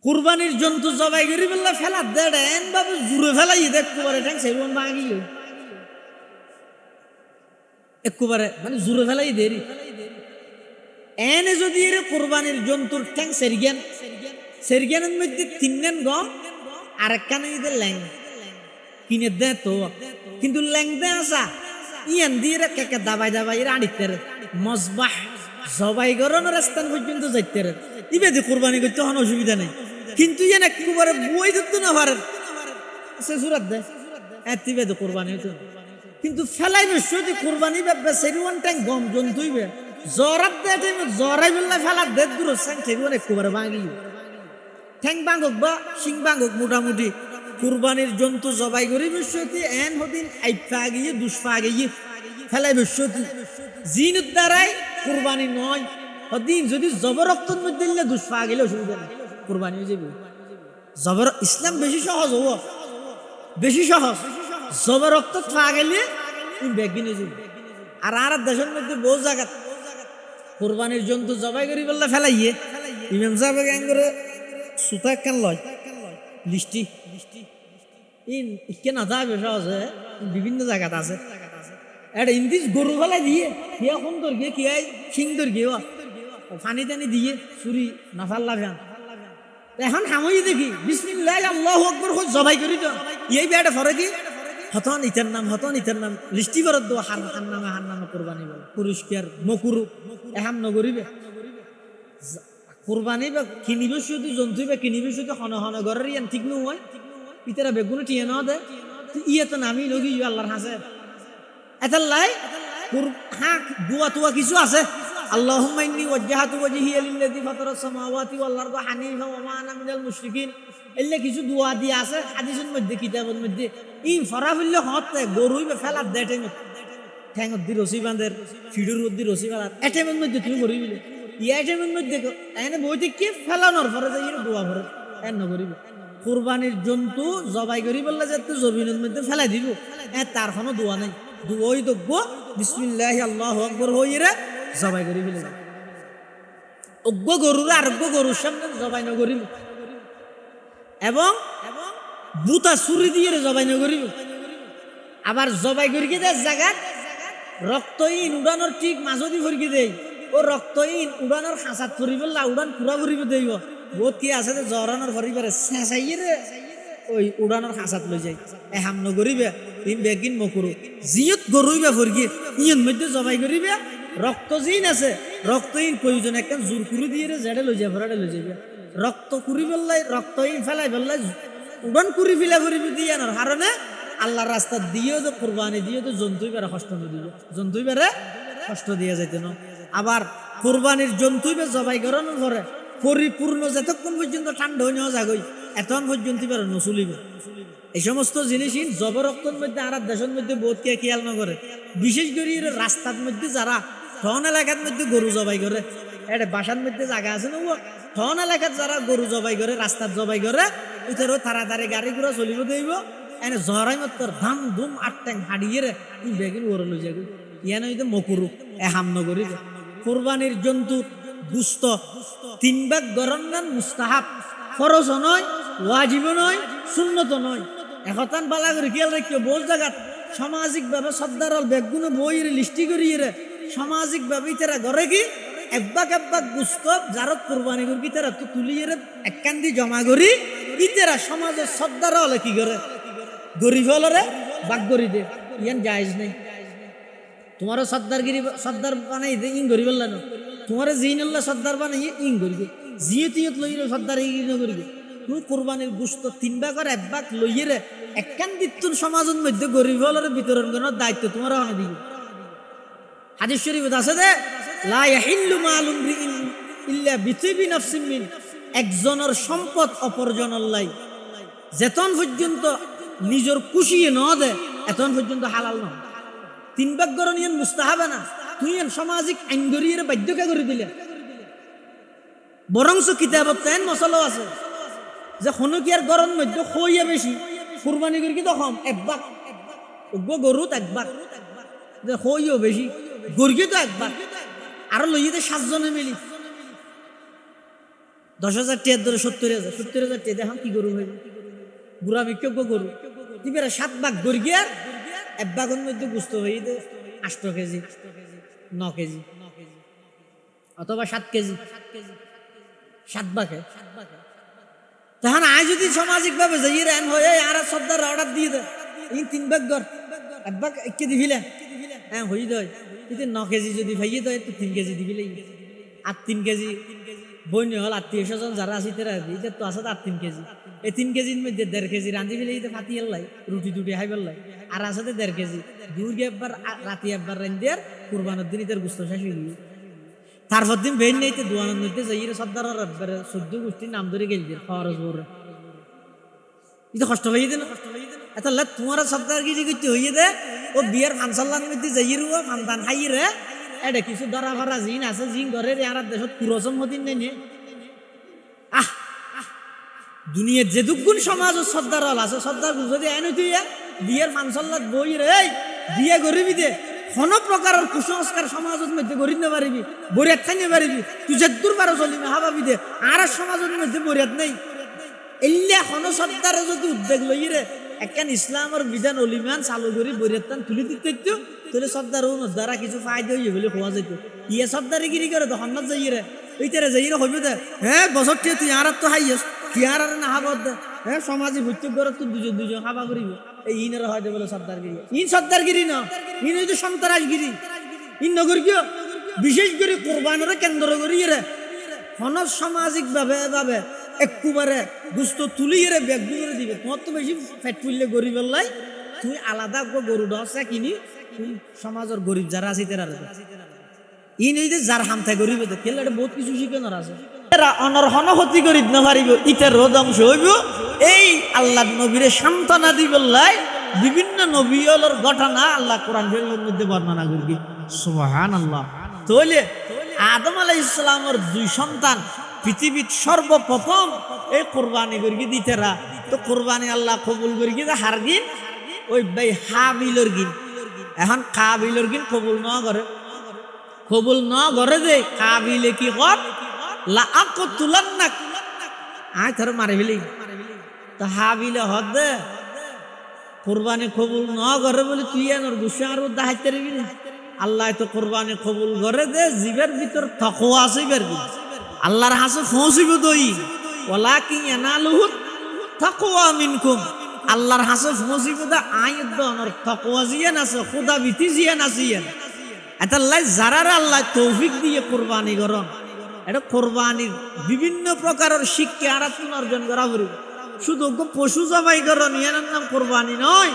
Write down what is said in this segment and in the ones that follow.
কুরবানির জন্তু জবাই করি বললে ফেলা দেন বাবু জুড়ে ফেলাই দেখতে পারে ঠ্যাং সেগুন ভাঙি একবারে মানে জুড়ে ফেলাই দেরি এনে যদি এর কুরবানির জন্তুর ঠ্যাং সেরগেনের মধ্যে তিনজন গম আর একখানে ঈদের ল্যাং কিনে দে তো কিন্তু ল্যাং দে আসা ইয়ান দিয়ে কেকে দাবাই আনিতে মজবাহ জবাই গরনের স্থান পর্যন্ত যাইতে রে ইবে যে কুরবানি করতে কোনো অসুবিধা নেই কিন্তু ইয়ান একবারে বই ধরতে না পারে সে সুরাত দেয় এতিবে যে কুরবানি হইতো কিন্তু ফেলাই বেশি যদি কুরবানি ব্যাপারে সেরিওয়ান ট্যাং গম জন্তুইবে জরাত দেয় জরাই বললে ফেলা দে দূর সাং সেরিওয়ান একবারে ভাঙি ঠ্যাং ভাঙুক বা শিং ভাঙুক মোটামুটি কুরবানির জন্তু জবাই করি বিশ্বতি এন হদিন আইফা গিয়ে দুষ্পা গিয়ে ফেলাই বিশ্বতি জিনের দ্বারাই কুরবানি নয় হদিন যদি জবরক্তর মধ্যে দিলে দুষ্পা গেলে অসুবিধা নেই কুরবানি হয়ে যাবে জবর ইসলাম বেশি সহজ হব বেশি সহজ জবরক্ত পা গেলে ব্যাগিন হয়ে যাবে আর দেশের মধ্যে বহু জায়গা কুরবানির জন্তু জবাই করি বললে ফেলাইয়ে ইমাম সাহেব গ্যাং করে সুতা কেন লয় লিস্টি ইকে না যাবে সহজে বিভিন্ন জায়গাতে আছে এটা ইন্দিস গরু ফেলাই দিয়ে কিয়া সুন্দর গিয়ে কি সিংদর গিয়ে পানি টানি দিয়ে চুরি না ফাল্লা ফ্যান এখন হামই দেখি বিসমিল্লাহ আল্লাহু আকবার জবাই করি তো এই বেটা ফরে কি হতন ইতার নাম লিস্টি করত দো হার নামে কুরবানি বলে পুরস্কার মকুরু এহাম নগরিবে কুরবানি বা কিনিবে শুধু জন্তু বা কিনিবে শুধু হন ঘরের ইয়ান ঠিক নয় ইতারা বেগুনে টিয়ে না দে ইয়ে তো নামি লগি আল্লাহর হাসে এটার লাই হ্যাঁ দুয়া তুয়া কিছু আছে আল্লাহুম্মা ইন্নী ওয়াজ্জাহাতু ওয়াজহিয়া লিল্লাযী ফাতারাস সামাওয়াতি ওয়াল আরদা হানিফা ওয়া মা আনা মিনাল মুশরিকিন এলে কিছু দুয়া দিয়ে আছে হাদিসের মধ্যে কিতাবের মধ্যে ই ফরা হইলে হতে গরুইবে ফেলা দে ঠ্যাঙত দি রসি বাঁধের ফিডুর দি রসি বাঁধার এটাইমের মধ্যে তুমি গরিবিলে ইয়াইটাইমের মধ্যে এনে বইতে কি ফেলানোর ফরে যাই দোয়া ফরে এন নগরিবে কুরবানির জন্তু জবাই করি বললে যে তুই জমিনের মধ্যে ফেলাই দিব তার কোনো দোয়া নাই দুই দগ্য বিসমিল্লাহ আল্লাহু আকবার হইরে জবাই করি ফেলে অজ্ঞ গরুর আরোগ্য গরুর সামনে জবাই নগরিব এবং বুতা ছুরি দিয়ে জবাই নগরিব আবার জবাই করি দেয় জায়গাত রক্তহীন উড়ানোর ঠিক মাঝদি ভরকি দেয় ও রক্তহীন উড়ানোর হাঁচাত ফুরিব উড়ান পুরা ফুরিব দেব বহুত কি আছে যে জরানোর পরিবারে চেঁচাইয়ে রে ওই উড়ানোর হাঁচাত লই যায় এহাম নগরিবে ইন বেগিন মকুরু জিয়ত গরুইবে ফরকি ইয়ন মধ্যে জবাই করিবে রক্ত জিন আছে রক্তহীন প্রয়োজন একটা জোর কুড়ি দিয়ে জেডে লই যায় ভরাডে লই যাবে রক্ত কুড়ি বেললাই রক্তহীন ফেলাই বেললাই উড়ান কুড়ি ফিলা করিবে দিয়ে আনার কারণে আল্লাহর রাস্তা দিয়েও তো কোরবানি দিয়েও তো জন্তুই বেড়ে কষ্ট দিবে জন্তুই বেড়ে কষ্ট দিয়ে যেতে না আবার কোরবানির জন্তুই বে জবাই করানোর পরে পরিপূর্ণ যতক্ষণ পর্যন্ত ঠান্ডা হয়ে নেওয়া যাগই এতক্ষণ পর্যন্ত বেড়ে নচলিবে এই সমস্ত জিনিসই জবরক্তর মধ্যে আর দেশের মধ্যে বহুত কে খেয়াল না করে বিশেষ করে রাস্তার মধ্যে যারা ঠন এলাকার মধ্যে গরু জবাই করে এটা বাসার মধ্যে জায়গা আছে না ঠন এলাকার যারা গরু জবাই করে রাস্তার জবাই করে ওইটারও তাড়াতাড়ি গাড়ি ঘোড়া চলিব দেব এনে জহরাই মাত্র ধাম ধুম আটটাং হাড়িয়ে রে বেগিন ওরে লই যাবি ইয়ান হইতে মকুরু হাম নগরি কোরবানির জন্তুর গুস্ত 3 ভাগ গরম নান মুস্তাহাব ফরজ নয় ওয়াজিব নয় সুন্নত নয় এখন বালা করে খেয়াল রাখিও বহু জায়গাত সামাজিক ভাবে সর্দারল বেগুনো বইয়ের লিস্টি করিয়ে রে সামাজিক ভাবে তারা ঘরে কি একবাক গুস্ত যারা কোরবানি করি তারা তো তুলিয়ে রে এককান্দি জমা করি ইতারা সমাজের সর্দার হলে কি করে গরিব হলরে বাক করি দে ইয়ান জায়েজ নেই তোমারও সর্দার বানাই দে ইন গরিব না তোমার জিনুল্লাহ সর্দার বানাই ইন করিবে জিয়তিয়ত লইলে সর্দার ইন করিবে তুই কোরবানির গুস্ত 3 ভাগ আর 1 ভাগ লইয়ে রে এককান্দিত্তুন সমাজের মধ্যে গরিব হলরে বিতরণ করার দায়িত্ব তোমার হানে দিবে হাদিস শরীফে আছে যে লা ইয়াহিল্লু মালুম ইল্লা বিতিবি নাফসিন মিন একজনের সম্পদ অপরজনের লাই যেতন পর্যন্ত নিজের খুশিয়ে ন দে এতন পর্যন্ত হালাল নয় 3 ভাগ গরণ ইয়ান মুস্তাহাব না তুই সামাজিক আইন গরিয়ে বাধ্যকে করে দিলে বরংস কিতাবত তেন মশলা আছে যে হনুকিয়ার গরম মধ্যে খইয়া বেশি কুরবানি করি কি তখন 1 ভাগ গরুত 1 ভাগ যে খইও বেশি গরুকে তো 1 ভাগ আর লইতে 7 জনে মিলি 10,000 টাকা ধরে 70,000 টাকা এখন কি গরু হইবে বুড়া বিক্ষোভ গরু দিবে 7 ভাগ গড়ি গিয়ার 1 ভাগের মধ্যে গুস্ত হইতে 8 কেজি 9 কেজি অথবা 7 কেজি 7 ভাগে তখন আজ যদি সামাজিক ভাবে যাই রেন হয়ে আর সর্দার অর্ডার দিয়ে দেয় এই 3 ভাগ গর 1 ভাগ 1 কেজি দিলে হ্যাঁ হই দেয় কিন্তু 9 কেজি যদি ভাইয়ে দেয় তো 3 কেজি দিবিলেই আর 3 কেজি বইনি হল আত্মীয় স্বজন যারা আছে তারা দিতে তো আছে আর 3 কেজি এই 3 কেজির মধ্যে 1.5 কেজি রাঁধি ফেলে দিতে ফাটি এলাই রুটি টুটি খাই ফেললাই আর আছে 1.5 কেজি দুর্গে একবার রাতে একবার রাঁধিয়ে কুরবানের দিন ইতার গুস্ত শেষ হয়ে গিয়ে তারপর দিন বেন নেইতে দোয়ানের মধ্যে যাই সর্দার একবারে 14 গোষ্ঠীর নাম ধরে গেল দিয়ে খরচ বড় এটা কষ্ট হয়ে দে না এত লাগ তোমার সর্দার কি করতে হইয়ে দে ও বিয়ের ফাংশনের মধ্যে যাই রুয়া ফান্তান খাই রে এটা কিছু ধরা ভরা জিন আছে জিন ঘরের আর দেশত পুরসম হদিন নেই আহ দুনিয়ার যে দুগুণ সমাজ সর্দার আছে সর্দার যদি আইন তুই বিয়ের ফাংশনত বই রে বিয়ে গরিবি দে কোনো প্রকারের কুসংস্কার সমাজের মধ্যে গড়ি নিতে পারিবি বরিয়াত খাই নিতে পারিবি তুই যে দূর পারো চলিবি হাবাবি দে আর সমাজের মধ্যে বরিয়াত নেই এল্লা কোনো সর্দারে যদি উদ্যোগ লই রে একখান ইসলামের বিধান অলিমান চালু করি বরিয়াতান তুলি দিতে তাহলে সর্দার দ্বারা কিছু ফায়দা হইয়ে বলে খোয়া যেত ইয়ে সর্দারে গিরি করে তখন না যাই রে ওইটারে যাই রে হইবে দে হ্যাঁ বছর তুই আর তো হাইয়েস তুই আর না হাবত দে হ্যাঁ সমাজে প্রত্যেক ঘরে তুই দুজন হাবা করিবি এই ইনের হয় বলে সর্দারগিরি ইন সর্দারগিরি না ইন হইতে সন্ত্রাসগিরি ইন নগর কিয় বিশেষ করে কোরবানের কেন্দ্র করি রে হন সামাজিক ভাবে একবারে গুস্ত তুলি রে ব্যাগ করে দিবে তোমার তো বেশি ফ্যাট ফুললে গরিব লাই তুই আলাদা গরু ডসা কিনি তুই সমাজের গরিব যারা আছে তারা ইন হইতে যার হামথায় গরিব খেলে বহুত কিছু শিখানোর আছে অনর্হন ক্ষতি করিব না পারিব ইটার রোদ অংশ হইব এই আল্লাহ নবীরে সান্ত্বনা দিবল্লাই বিভিন্ন নবীর ঘটনা আল্লাহ কোরআন শরীফের মধ্যে বর্ণনা করবি সুবহানাল্লাহ তাহলে আদম আলাইহিস সালামের 2 সন্তান পৃথিবীর সর্বপ্রথম এই কুরবানি করি দিতেরা তো কুরবানি আল্লাহ কবুল করি কি হারগিন ওই ভাই হাবিলর গিন এখন কাবিলর গিন কবুল না করে দে কাবিলে কি কর লা আকতুলান্নাক আয় ধর মারে ফেলি তো হাবিলে হদ দে কুরবানি কবুল না করে বলে তুই আনর গুসা আর দাহাইতে রবি না আল্লাহ তো কুরবানি কবুল করে দে জীবের ভিতর তাকওয়া আছে বের আল্লাহর হাসে পৌঁছিব দই ওয়ালাকিন ইয়ানালুহু তাকওয়া মিনকুম আল্লাহর হাসে পৌঁছিব দা আয়াত দনর তাকওয়া জিয়ান আছে খোদা বিতি জিয়ান আছে এতাল্লাই যারা আল্লাহ তৌফিক দিয়ে কুরবানি করন এটা কোরবানির বিভিন্ন প্রকারের শিক্ষা আর অর্জন করা পড়বে শুধু পশু জবাই করন ইয়ার নাম কোরবানি নয়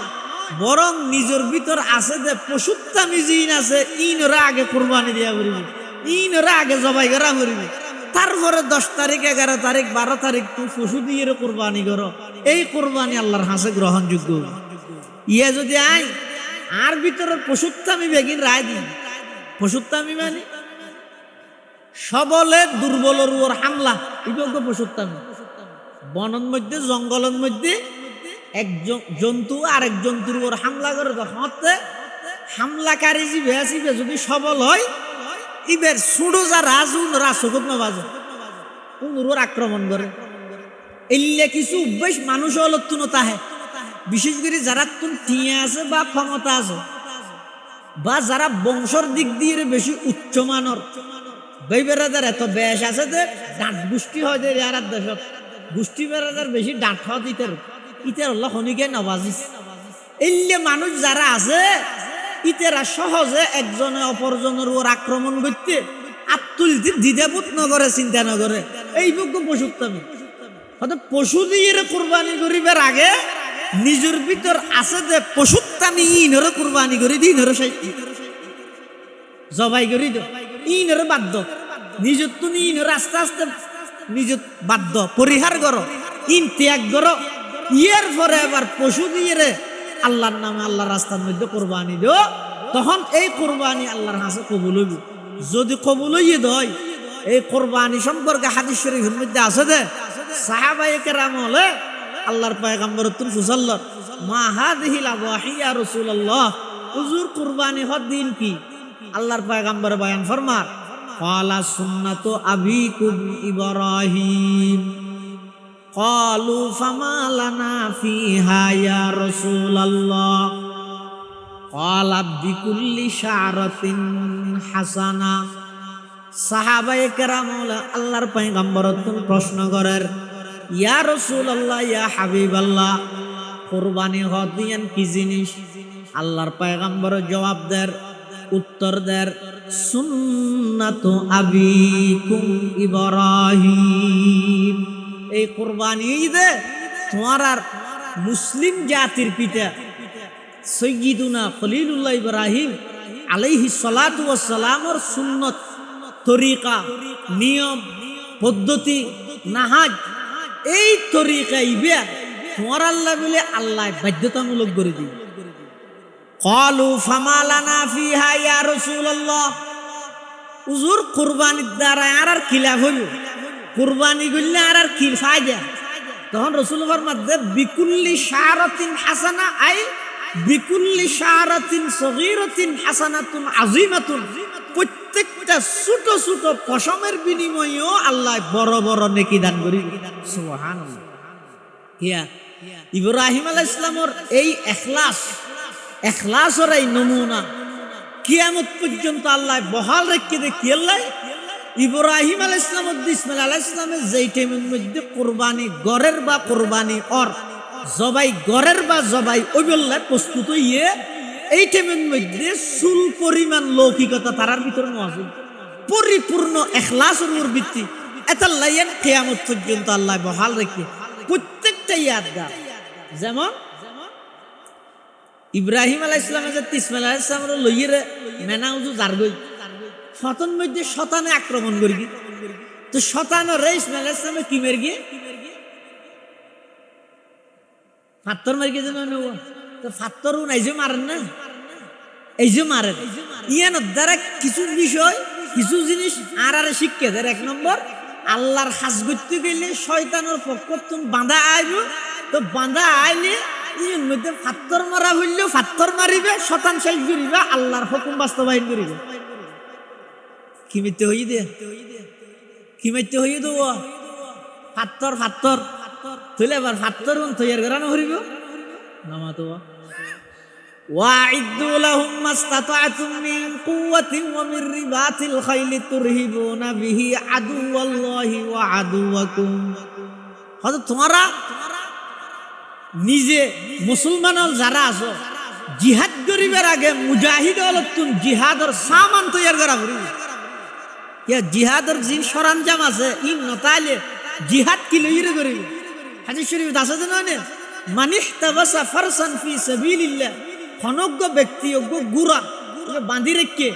বরং নিজের ভিতর আছে যে পশুত্বামি জিন আছে ইনরা আগে কোরবানি দিয়া পড়বে ইনরা আগে জবাই করা পড়বে তারপরে 10 তারিখ 11 তারিখ 12 তারিখ তুমি পশু দিয়ে কোরবানি করো এই কোরবানি আল্লাহর হাসে গ্রহণযোগ্য ইয়ে যদি আর ভিতরের পশুত্বামি বেগিন রায় দিন পশুত্বামি মানে সবলে দুর্বলের উপর হামলা এগুলো পশুত্বামি বনের মধ্যে জঙ্গলের মধ্যে এক জন্তু আরেক জন্তুর উপর হামলা করে হতে হামলাকারী জীবে আসিবে যদি সবল হয় ইবের সুড়ো যা রাজুকত না বাজে কোন আক্রমণ করে এলে কিছু অভ্যাস মানুষ হলো তুনো তাহে বিশেষ করে যারা তুন টিয়ে আছে বা ক্ষমতা আছে বা যারা বংশর দিক দিয়ে বেশি উচ্চমানের ভাই বেড়াদার এত বেশ আছে যে ডাঁট গোষ্ঠী হয় যে আর দেশত গোষ্ঠী বেড়াদার বেশি ডাঁট হয় ইতার হল্লা খনিকে নবাজিস এলে মানুষ যারা আছে ইতারা সহজে একজনে অপরজনের ওর আক্রমণ করতে আত্মুলতি দ্বিধাবোধ নগরে চিন্তা নগরে এই পশুত্বামি হয়তো পশু দিয়ে কোরবানি করিবার আগে নিজের ভিতর আছে যে পশুত্বামি ইনরে কোরবানি করি দিই ইনরে সাইতি জবাই করি দো ইনরে বাধ্য নিজের তো ইনরে আস্তে আস্তে নিজের বাধ্য পরিহার করো ইন ত্যাগ করো ইয়ের পরে আবার পশু দিয়ে আল্লাহর নামে আল্লাহর রাস্তার মধ্যে কোরবানি দিও তখন এই কোরবানি আল্লাহর কাছে কবুল হইব যদি কবুল হইয়ে দেয় এই কোরবানি সম্পর্কে হাদিস শরীফের মধ্যে আছে যে সাহাবায়ে কেরাম হলে আল্লাহর পয়গম্বর তুল ফুসাল্লাহ মা হাদিহিল আওয়াহি ইয়া রাসূলুল্লাহ হুজুর কুরবানি হদ দিন কি আল্লাহর পয়গম্বর বয়ান ফরমার ক্বালা সুন্নাতু আবিকুম ইব্রাহিম ক্বালু ফামা লানা ফিহা ইয়া রাসূলুল্লাহ ক্বালা বিকুল্লি শা'রাতিন হাসানা। সাহাবায়ে কেরাম আল্লাহর পয়গম্বর প্রশ্ন করেন, ইয়া রাসূলুল্লাহ, ইয়া হাবিবাল্লাহ, কুরবানি হদিয়ান কি জিনিস? আল্লাহর পয়গম্বর জবাব দেন, উত্তর দেন, সুন্নাতু আবিকুম ইব্রাহিম। এই কুরবানি ঈদে তোমার আর মুসলিম জাতির পিতা সৈয়দুনা খলিলুল্লাহ ইব্রাহিম আলাইহিস সালাতু ওয়াস সালামের সুন্নত, তরিকা, নিয়ম, পদ্ধতি, নাহাজ, এই তরিকা ইবে তোমার আল্লাহ বলে আল্লাহ বাধ্যতামূলক করে দিই। ক্বালু ফামা লানা ফিহা ইয়া রাসূলুল্লাহ, হুজুর কুরবানির দ্বারা আর খিলাফ হইল, কুরবানি করলে আর কি ফায়দা? তখন রাসূল ফরমাতে বিকুল্লি শা'রাতিন হাসানা, আই বিকুল্লি শা'রাতিন সগীরাতিন হাসানাতুন আযীমাতুন। প্রত্যেকটা ছোট ছোট পশমের বিনিময়েও আল্লাহ বড় বড় নেকি দান করিবে। সুবহানাল্লাহ। ইয়া ইব্রাহিম আলাইহিস সালামের এই ইখলাসের এই নমুনা কিয়ামত পর্যন্ত আল্লাহ বহাল রেখে দেখি। আল্লাহ ইব্রাহিম আলাইহিস সালাম ইসমাঈল আলাইহিস সালামের যেই টাইমের মধ্যে কুরবানি গরের বা কুরবানি অর জবাই গরের বা জবাই ওইবেলা প্রস্তুত হইয়ে এই টাইমের মধ্যে সুল পরিমাণ লৌকিকতা তারার ভিতরে মজুদ, পরিপূর্ণ ইখলাসের উপর ভিত্তি। এটা লাইন কিয়ামত পর্যন্ত আল্লাহ বহাল রেখে প্রত্যেকটা ইয়াদগার। যেমন ইব্রাহিম আলাইহিস সালাম যে ইসমাঈল আলাইহিস সালাম লইয়ে মেনাউজু জারগই শতন মধ্যে শতানে আক্রমণ করি, তো শতানো রে ইসমাঈল আলাইহিস সালাম কি মেরে গিয়ে ফাত্তর মারি গিয়ে যেন তো ফাত্তরও নাই যে মারেন না, এই যে মারেন ইয়ানোর দ্বারা কিছু বিষয় কিছু জিনিস আর শিক্ষা দেয়। এক নম্বর, আল্লাহর হাজ করতে গেলে শয়তানের পক্ষ তুমি বাঁধা আইব, তো বাঁধা আইলে এর মধ্যে ফাত্তর মারা হইলেও ফাত্তর মারিবে, শতান শেষ করিবে, আল্লাহর হুকুম বাস্তবায়ন করিবে। কি মিথ্যে হই দে, কি মিথ্যে হই দেব ফাত্তর ফাত্তর তুলে আবার ফাত্তর তৈয়ার করানো হরিব নামা তো ওয়াইদু লাহুম মাসতাতা'তুম মিন কুওয়াতিন ওয়া মির রিবাতিল খাইলি তুরহিবুনা বিহি আদুওয়াল্লাহি ওয়া আদুওয়াকুম। হযরত তোমরা নিজে মুসলমান যারা আছো জিহাদ করিবার আগে মুজাহিদ হলতুন জিহাদের সামান তৈয়ার করা হরিব। ইয়া জিহাদের যে সরঞ্জাম আছে ইন নতাইলে জিহাদ কি লইরে করিব। হাদিস শরীফ আছে না, মানিহতাবাসা ফারসান ফি সাবিলিল্লাহ, খনজ্ঞ ব্যক্তি গুরা বাঁধি রেখে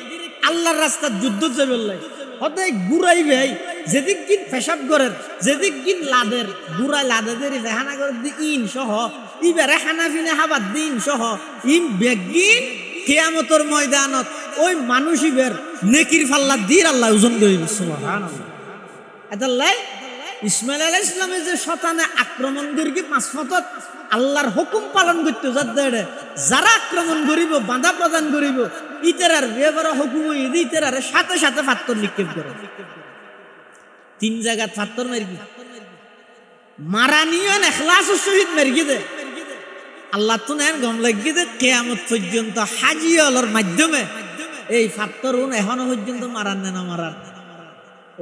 আল্লাহর রাস্তার যুদ্ধ যাবে হদাই গুরাই ভাই যেদিক গিন পেশাব করেন যেদিক গিন লাদের গুড়াই লাদের রেহানা করে ইন সহ ইবারে হানাফিনে হাবাদ দিন সহ ইম বেগিন কিয়ামতের ময়দানত ওই মানুষ ইবের নেকির ফাল্লা দিয়ে আল্লাহ ওজন করিবে। সুবহানাল্লাহ। এতাল্লাই ইসমাঈল আলাইহিস সালামের যে শতানে আক্রমণ করিকে পাঁচফতত আল্লাহর হুকুম পালন করতে যারা আক্রমণ করিব বাধা প্রদান করিব ইতেরার ব্যবহার হুকুম ইতেরার সাথে সাথে ফাত্তর নিক্ষেপ করে। তিন জায়গা ফাত্তর মারিবি মারানিয়ন ইখলাসের সহিত মারিয়ে দে আল্লাহ তো নেন গম লাগিয়ে দে কিয়ামত পর্যন্ত হাজিয়ালের মাধ্যমে এই ফাত্তর এখনো পর্যন্ত মারান না মারান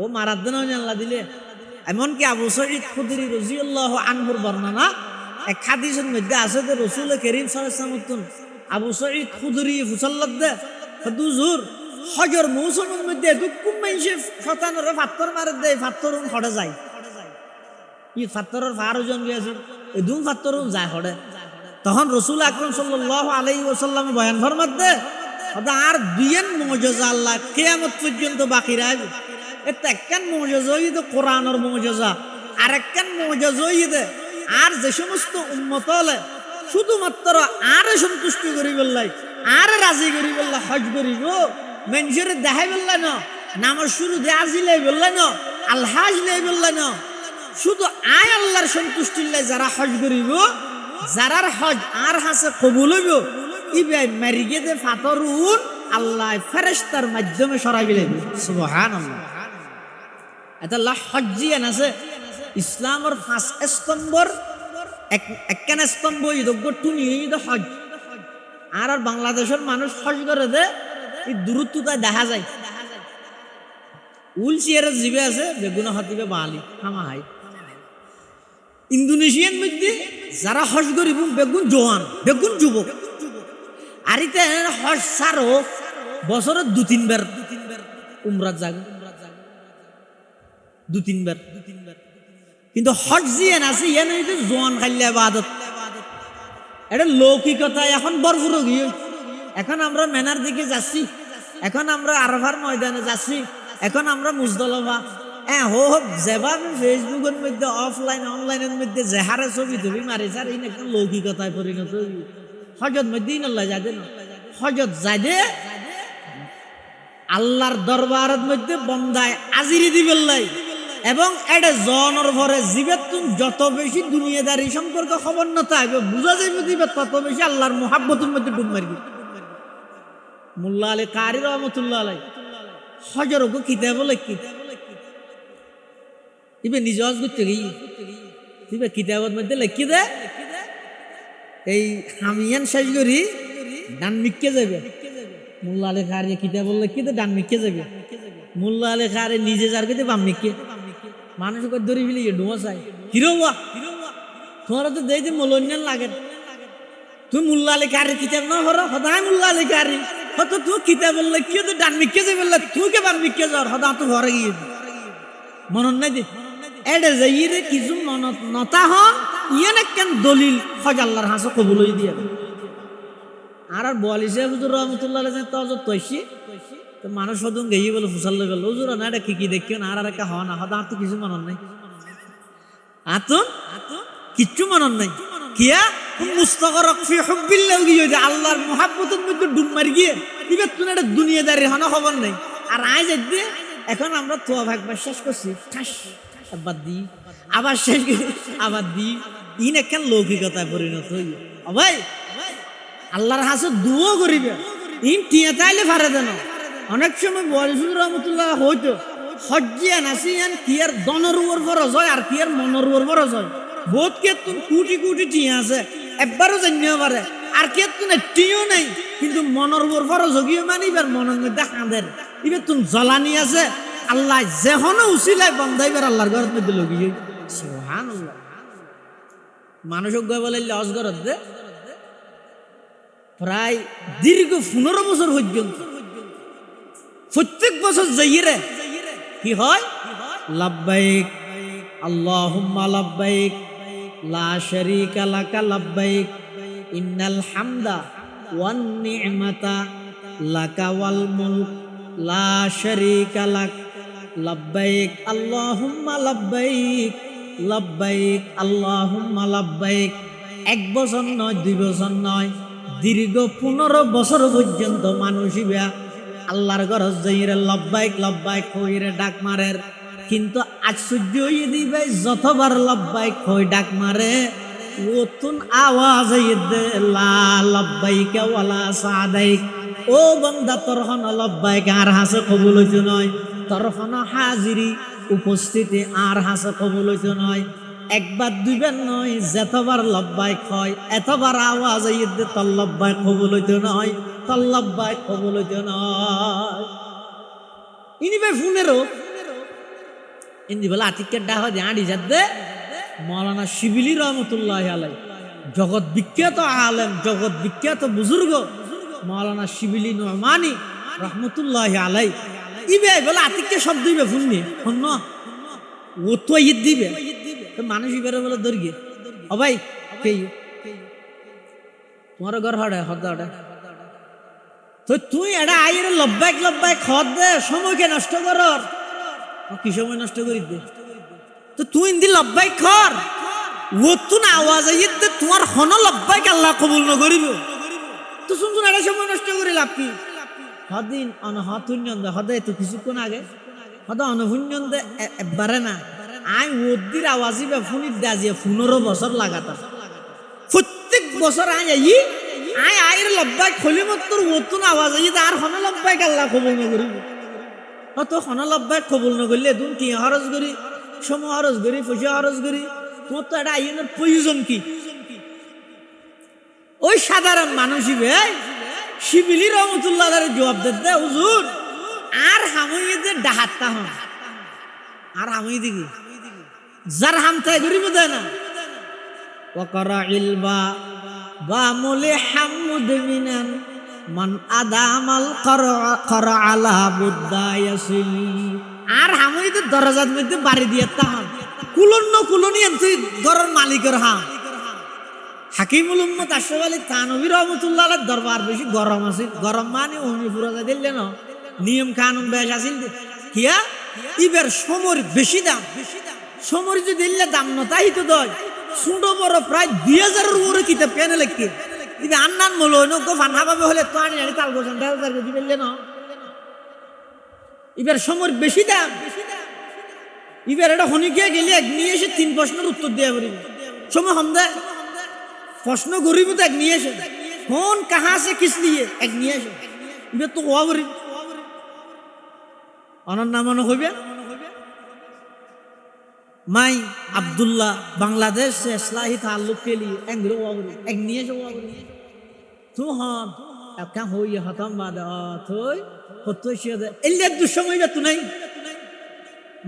ও মারার দেন আল্লাহ দিলে। এমনকি আবু সাঈদ খুদরি রাদিয়াল্লাহু আনহুর বর্ণনা এক হাদিসের মধ্যে আছে যে রাসূল কারীম সাল্লাল্লাহু আলাইহি ওয়াসাল্লাম আবু সাঈদ খুদরি ফুসাল্লাত দে হুজুর হজর মৌসুমের মধ্যে দুকুম মাইছে শতানের ফাত্তর মারে দেয় ফাত্তর হড়ে যায় ই ফাত্তরের ফারজন গিয়েছে এই দুম ফাত্তর যায় হড়ে। তখন রাসূল আকরাম সাল্লাল্লাহু আলাইহি ওয়াসাল্লাম বয়ান ফরমাত দে আর দুইয়েন মুজিজা আল্লাহ কিয়ামত পর্যন্ত বাকি রাখবে। এটা একখান মুজিজা হইতো কোরআনের মুজিজা, আর একখান মুজিজা হইতে আর যে সমস্ত উম্মত হলে শুধুমাত্র আর সন্তুষ্টি করি বললাই আর রাজি করি বললা হজ করিব মানুষের দেখাই বললাই না নামাজ শুরু দিয়ে আজিলাই বললাই না আল্লাহ লাই বললাই না শুধু আয় আল্লাহর সন্তুষ্টির লাই যারা হজ করিব যারার হজ আর হাসে কবুল হইব ইবাই মারি গিয়ে ফাতরুন আল্লাহ ফেরেশতার মাধ্যমে সরাই দিলেন সুবহানাল্লাহ। এটা হজ্জিয়ান আছে ইসলামের 5 স্তম্ভর একখান স্তম্ভ টুনি হজ। আর বাংলাদেশের মানুষ হজ করে দে এই দূরত্বটা দেখা যায়। উল চেয়ারের জিবে আছে বেগুন হাতিবে বাঙালি হামা হাই। ইন্দোনেশিয়ান মধ্যে যারা হজ করিব বেগুন জোয়ান বেগুন যুবক। আর ইতে হজ ছাড়ো বছরে 2-3 বার উমরাত যাবে 2-3 বার। কিন্তু হজ জিয়ান আছে ইয়ান হইতে জোয়ান খাইলে ইবাদত। এটা লৌকিকতা এখন ভরপুর গিয়ে। এখন আমরা মেনার দিকে যাচ্ছি, এখন আমরা আরাফার ময়দানে যাচ্ছি, এখন আমরা মুজদলিফা। যেভাবে ফেসবুকের মধ্যে অফলাইন অনলাইনের মধ্যে জেহারে ছবি টবি মারিস আর এই একটা লৌকিকতায় পরিণত হজত মধ্যে ইনাল্লাহ যাদে না হজত যাদে আল্লাহর দরবারের মধ্যে বন্দায় আজিরি দিবেন লাই। এবং এটা জনের ভরে জীবের যত বেশি দুনিয়াদারি সম্পর্কে খবর না থাকবে বুঝা যাবে দিবে তত বেশি আল্লাহর মোহাব্বতের মধ্যে ডুব মারবে। মোল্লা আলী কারি রহমতুল্লাহ আলাই হজর কিতাব লেখি ইবে নিজ হজ করতে গিয়ে দিবে কিতাবের মধ্যে লেখি দে এই হামিয়ান শেষ করি ডান মিককে যাবে। মোল্লা আলী কারি কিতাব লেখি দে ডান মিককে যাবে। মোল্লা আলী কারি নিজে যার কেটে বাম মিককে মানুষ ধরে ফেলি ডুমা চাই হিরোয়া তোমার তো দেই যে মূল্যায়ন লাগে। তুই মোল্লা আলী কারি কিতাব না হর সদায় মোল্লা আলী কারি হয়তো তুই কিতাব বললে কি তো ডান মিককে যাবে তুই কে বাম মিককে যাওয়ার সদা তো ঘরে গিয়ে মনত নাই দে এডে যাই রে কিছু মনত নতা হন ইয়ে না কেন দলিল হজ আল্লাহর হাসে কবুল হয়ে দিয়ে। আর বোয়ালি সাহেব হুজুর রহমতুল্লাহ আলাইহি তাওজত তৈছি তো মানুষ সদুন গিয়ে বলে ফুসাল গেল হুজুর না এটা কি দেখিও না আর একটা হওয়া না হদা তো কিছু মনত নাই আতুন কিচ্ছু মনত নাই কিয়া মুস্তাগরাক ফি হুব্বিল্লাহ গিয়ে আল্লাহর মুহাব্বতের মধ্যে ডুব মারি গিয়ে ইবে তুমি এটা দুনিয়াদারি হনা খবর নাই। আর আই যাইতে এখন আমরা তোয়া ভাগবা শেষ করছি ঠাস আবার দি আবার শেষ করি আবার দি ইন একখান লৌকিকতায় পরিণত হই। ভাই আল্লাহর হাসে দুও করিবে ইন টিয়া তাইলে ফারে দেন। অনেক সময় বয়সুর রহমতুল্লাহ হইতো হজ্জিয়ান আসিয়ান কিয়ার দনের উপর ফরজ হয় আর কিয়ার মনের উপর ফরজ হয়। বোধ কে তুমি কোটি কোটি টিয়া আছে একবারও জানিও পারে আর কে তুমি টিও নাই কিন্তু মনের উপর ফরজ হগিও মানে এবার মনের মধ্যে কাঁদের এবার তুমি জ্বালানি আছে আল্লাহ যেহনো উচিলায় বন্ধাইবার আল্লাহর ঘরের মধ্যে লগিয়ে সুবহানাল্লাহ। মানুষক গয় বলে লজ ঘরত দে প্রায় দীর্ঘ 15 বছর পর্যন্ত প্রত্যেক বছর যাইরে কি হয় লাব্বাইক আল্লাহুম্মা লাব্বাইক লা শারীকা লাকা লাব্বাইক ইন্নাল হামদা ওয়ান নি'মাতা লাকা ওয়াল মুলক লা শারীকা লাক লাব্বাইক আল্লাহুম্মা লাব্বাইক লাব্বাইক আল্লাহুম্মা লাব্বাইক। 1 বছর নয় 2 বছর নয় দীর্ঘ 15 বছর পর্যন্ত মানুষই আল্লাহর ঘর যাইরে লব্বাইক লব্বাইক কইরে ডাক মারের। কিন্তু আশ্চর্য হয়ে দিবে যতবার লব্বাইক কই ডাক মারে ওতুন আওয়াজ দে লা লব্বাইক ওয়ালা সাদাইক। ও বান্দা তোর হন লব্বাইক আর হাসে কবুল হইতো নয়, তোর হন হাজিরি উপস্থিতি আর হাসে কবুল হইতো নয়। 1 বার 2 বার নয় যতবার লব্বাইক হয় এতবার আওয়াজ দে তোর লব্বাইক কবুল হইতো নয়, তোর লব্বাইক কবুল হইতো নয়। ইনিবে ফোনেরও ইন্দি বলে আতিকের ডাহ দিয়ে আড়ি যাতে মৌলানা শিবিলি রহমতুল্লাহ আলাই জগৎ বিখ্যাত আলেম জগৎ বিখ্যাত বুজুর্গ মৌলানা শিবিলি নোমানি রহমতুল্লাহ আলাই ইবে বলে আতিককে শব্দ দিবে ফোন নিয়ে শোন ও তো ঈদ দিবে মানুষ ইবারে বলে দর্গে ও ভাই কে তোমার ঘর হড়ে হদা হড়ে তো তুই এটা আইয়ের লব্বাইক লব্বাইক খদ দে সময়কে নষ্ট কর কি সময় নষ্ট করি দে তো তুই ইন্দি লব্বাইক খর ও তুন আওয়াজ আইয়ে দে তোমার হন লব্বাইক আল্লাহ কবুল ন করিব তো শুনছুন এটা সময় নষ্ট করে লাভ কি হদিন অনহতুন্যন দে হদে তো কিছুক্ষণ আগে হদা অনহুন্যন দে একবারে না আই ওদির আওয়াজই বা ফোনির দাজিয়ে 15 বছর লাগাতার প্রত্যেক বছর আই আয় আয়ের লব্বাই খলি মত্তর ওতুন আওয়াজ আই আর হন লব্বাই আল্লাহ কবুল না করিব অত হন লব্বাই কবুল না করলে দুন কি খরচ করি সময় খরচ করি পয়সা খরচ করি তোমার তো এটা আইনের প্রয়োজন কি ওই সাধারণ মানুষই ভাই শিবিলি রহমতুল্লাহ জবাব দে হুজুর আর হামুই যে ডাহাতটা হন আর হামুই দিকে যার হামতায় করিব দেয় না ওয়াকারা ইলবা বা মুলি হামুদ মিনান মান আদামাল করা আলা বুদ্দা ইয়াসিল আর হামুই যে দরজার মধ্যে বাড়ি দিয়ে তাহাম কুলনি তুই ঘরের মালিকের হাম হাকিমুল উম্মত আশরাফ আলী থানভী রহমতুল্লাহ দরবার বেশি গরম আছিল গরম মানে অগ্নি ফুরাজা দিলে না নিয়ম কানুন বেশ আছিল কিয়া ইবের সমর বেশি দাম সমর যদি দিলে দাম নতাই তো দয় ছোট বড় প্রায় 2000-এর উপরে কিতাব কেন লেখকে যদি আন্নান মূল নৌকো ফান্না পাবে হলে তো আনি আনি তাল গোছান দিলে না ইবের সমর বেশি দাম ইবের এটা হনিকে গেলে এক নিয়ে এসে 3 প্রশ্নের উত্তর দেওয়া পারিব সময় হম দেয় প্রশ্ন গরিব তো এক নিয়ে এসে কোন কাহা সে কিস নিয়ে এক নিয়ে এসে ইবের তো হওয়া গরিব অনন্য মনে হইবে মাই আব্দুল্লাহ বাংলাদেশ से इस्लाही ताल्लुक के लिए एंग्रो वावरी एक निये जो वावरी तू हां अब क्या हो ये खत्म बाद थोय হতো শিয়াদে এলিয়া দুসময় বে তু নাই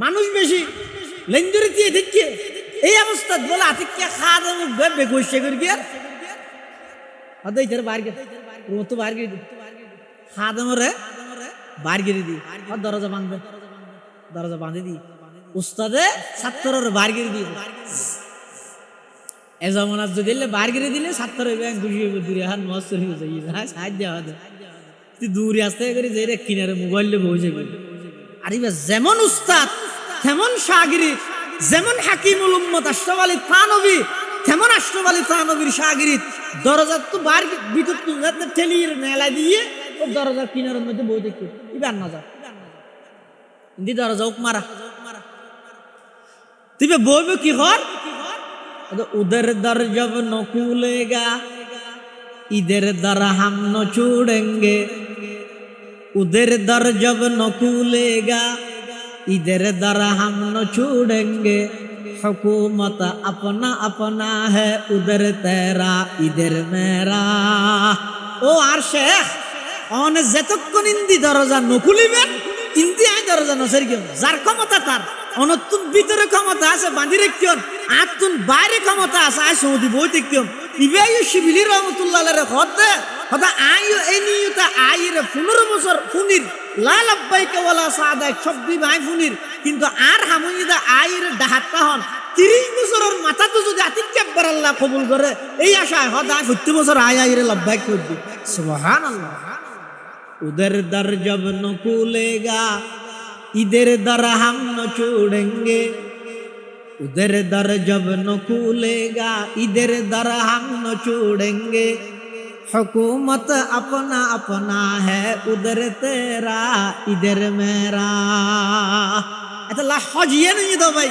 মানুষ বেশি লেঞ্জুরি দিয়ে দেখছে এই অবস্থা বলা আতিকে খাদম বে গোশে করে গিয়া আদে ইধর বাইরে গে ও তো বাইরে গে খাদম রে বাইরে গে দি আর দরজা বাঁধে দি উস্তাদে ছাত্রর বার করে দিয়ে এ জমানাত যদি বার করে দিলে ছাত্র ব্যাংক দুশি দূরে হাত মস্ত হয়ে যাই না সাহায্য হবে তুই দূরে আসতে করে যে রে কিনারে মোবাইলে বসে যাবে আর এবার যেমন উস্তাদ তেমন শাগিরিদ যেমন হাকিমুল উম্মত আশরাফ আলী থানভী তেমন আশরাফ আলী থানভীর শাগিরিদ দরজার তো বার ভিতর তো ঠেলিয়ে মেলা দিয়ে ও দরজার কিনারের মধ্যে বই দেখতে এবার না যা দি দরজা উক মারা तुझे बोल की खौर तो उधर दर जब न कूलेगा इधर दर हम न छोड़ेंगे उधर दर जब न कूलेगा इधर दर हम न छोड़ेंगे हुकूमत अपना अपना है उधर तेरा इधर मेरा ओ आर शेख ऑन जतक्कन इंदी दरजा न खुलिबेन इंदी आय दरजा न सरिगेम जार क्षमता तार অনতুন ভিতরে ক্ষমতা আছে বাঁধি রাখিয়ন আতুন বাইরে ক্ষমতা আছে আয় সৌদি বইতে কিয়ম ইবাই শিবিলি রহমতুল্লাহ আলাইহি হতে হতা আইও এই নিয়তা আইরে 15 বছর ফুনির লা লাব্বাইকা ওয়ালা সাদাক শব্দি ভাই ফুনির কিন্তু আর হামুইদা আইরে ডাহাতা হন 30 বছরের মাথা তো যদি আতিকবার আল্লাহ কবুল করে এই আশায় হতা 70 বছর আইরে লাব্বাইক করবি সুবহানাল্লাহ উদর দর জব ন কুলেগা इधर दर हम न छोड़ेंगे उधर दर जब न कूलेगा इधर दर हम न छोड़ेंगे हुकूमत अपना अपना है उधर तेरा इधर मेरा এটা লা হজিয়ে নই তো ভাই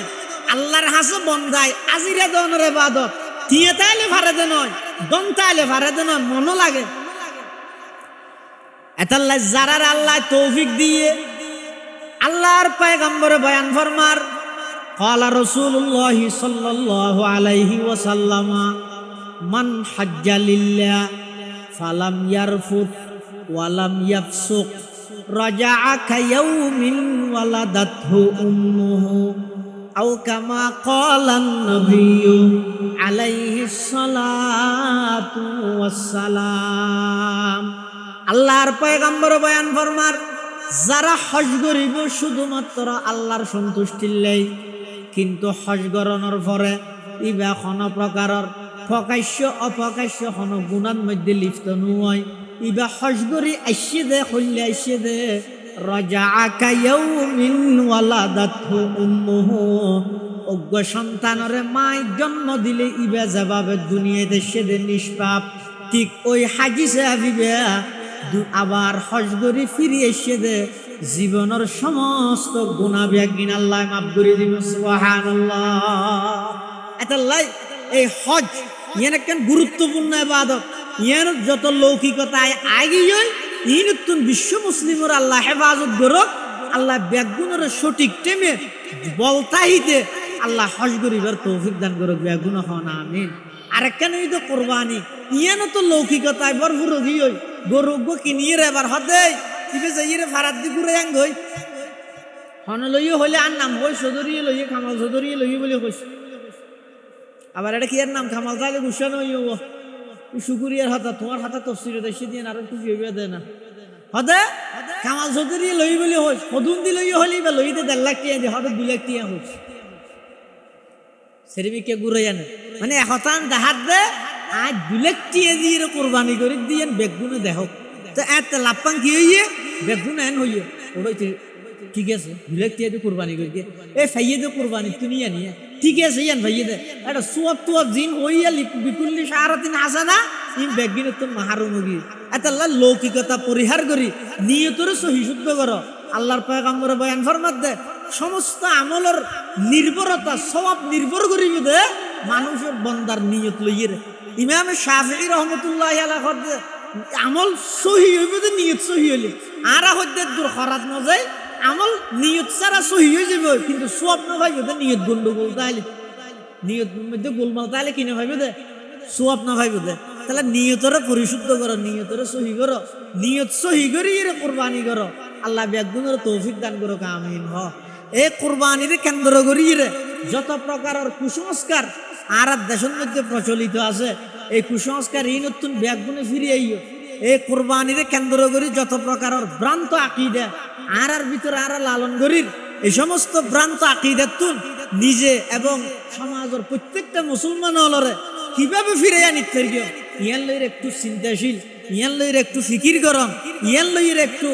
আল্লাহর হাসে বন্দাই আজিরা দনের ইবাদত তিয়ে তাইলে ফারেদে নয় দন তাইলে ফারেদে নয় মন লাগে এটা লা জারার আল্লাহ তৌফিক দিয়ে আল্লাহর পয়গম্বর বয়ান ফরমার ক্বালা রাসূলুল্লাহ সাল্লাল্লাহু আলাইহি ওয়াসাল্লাম মান হাজ্জা লিল্লাহ ফালাম ইয়ারফুত ওয়ালাম ইয়াফসুক রাজাআ কায়াউমিন ওয়ালাদাতহু উম্মুহু আও কামা ক্বালান নবিয়্যু আলাইহিস সালাতু ওয়াসসালাম আল্লাহর পয়গম্বর বয়ান ফরমার যারা হজ করিব শুধুমাত্র আল্লাহর সন্তুষ্টির লাই কিন্তু হজ করানোর পরে ইবা কোনো প্রকারের প্রকাশ্য অপ্রকাশ্য কোনো গুণার মধ্যে লিপ্ত নয় ইবা হজ করি আইসে দে হইলে আইসে দে রাজাআ কায়াউমিন ওয়ালাদাতহু উম্মুহু অজ্ঞ সন্তানরে মায় জন্ম দিলে ইবা যেভাবে দুনিয়াতে সেদে নিষ্পাপ ঠিক ওই হাজি সাহাবীবে আবার হজ করে ফিরে এসে দে জীবনের সমস্ত গুনাহ বিয়াগিন আল্লাহ মাফ করে দিবেন সুবহানাল্লাহ এটালাই এই হজ ইয়ানে কেন গুরুত্বপূর্ণ ইবাদত ইয়ার যত লৌকিকতায় আগিয়ে ইনতুন বিশ্ব মুসলিমর আল্লাহ হেফাজত করক আল্লাহ বেগুনের সঠিক টেমে বলতাহিতে আল্লাহ হজ করিবার তৌফিক দান করক বেগুন হন আমিন। আরেকখানে তো কোরবানি ইয়ানো তো লৌকিকতায় ভরপুর গিয়ে গরু কিনিয়ে এবার হদে ঠিক আছে ইয়ে ভাড়াত দি ঘুরে যাং গই হন লইয়ে হইলে আর নাম হই সদরিয়ে লইয়ে খামাল সদরিয়ে লইয়ে বলে কইস আবার এটা কি এর নাম খামাল তাহলে গুসানো হইব শুকুরিয়ার হাতা তোমার হাতা তফসির দেশে দিয়ে আরো খুশি হইবে দেয় না হদে খামাল সদরিয়ে লই বলে হই সদুন দি লইয়ে হলি বা লইতে 1.5 লাখ টিয়া দিয়ে হদে 2 লাখ টিয়া হইস সেরিমিকে ঘুরে জানে মানে হতান দেখাত দে আজ 2 লাখ টিয়া দিয়ে কোরবানি করে দিয়ে বেগুনে দেহ তো এত লাপাং কি হইয়ে বেগুন এন হইয়ে ওটাই ঠিক আছে 2 লাখ টিয়া দিয়ে কোরবানি করে দিয়ে এ ফাইয়ে দে কোরবানি তুমি আনিয়ে ঠিক আছে ইয়ান ভাইয়ে দে এটা সুয়াব তুয়াব জিন হইয়া বিকুল্লি সারাতিন হাসানা ইন বেগিনে তো মাহারুম গিয়ে এত আল্লাহ লৌকিকতা পরিহার করি নিয়তরে সহি শুদ্ধ করো আল্লাহর পয়গম্বর বয়ান ফরমাত দে সমস্ত আমলের নির্ভরতা সওয়াব নির্ভর করিব দে মানুষের বন্দার নিয়ত লইয়ে ইমাম শাফিঈ রাহমাতুল্লাহি আলাইহি আমল সহি হইব দে নিয়ত সহি হইলে আরা হইতে দূর খরাত ন যায় আমল নিয়ত ছাড়া সহি হয়ে যাবে কিন্তু সওয়াব না পাইবে দে নিয়ত গন্ডগোল তাইলে নিয়ত মধ্যে গোলমাল তাইলে কিনে পাইবে দে সওয়াব না পাইবে দে তাহলে নিয়তরে পরিশুদ্ধ করো নিয়তরে সহি করো নিয়ত সহি করি এর কুরবানি করো আল্লাহ বেগুনের তৌফিক দান করো আমিন হ এই কুরবানির কেন্দ্র করি রে যত প্রকারের কুসংস্কার আর দেশের মধ্যে প্রচলিত আছে এই কুসংস্কার এই নতুন বেগুনে ফিরে আইও এই কুরবানির কেন্দ্র করি যত প্রকারের ভ্রান্ত আকীদা আর ভিতরে আর লালন করির এই সমস্ত ভ্রান্ত আকীদাত তুন নিজে এবং সমাজের প্রত্যেকটা মুসলমান হলরে কিভাবে ফিরে আনিতে গিয়ে ইয়ান লইর একটু চিন্তাশীল ইয়ান লইর একটু ফিকির করন ইয়ান লইর একটু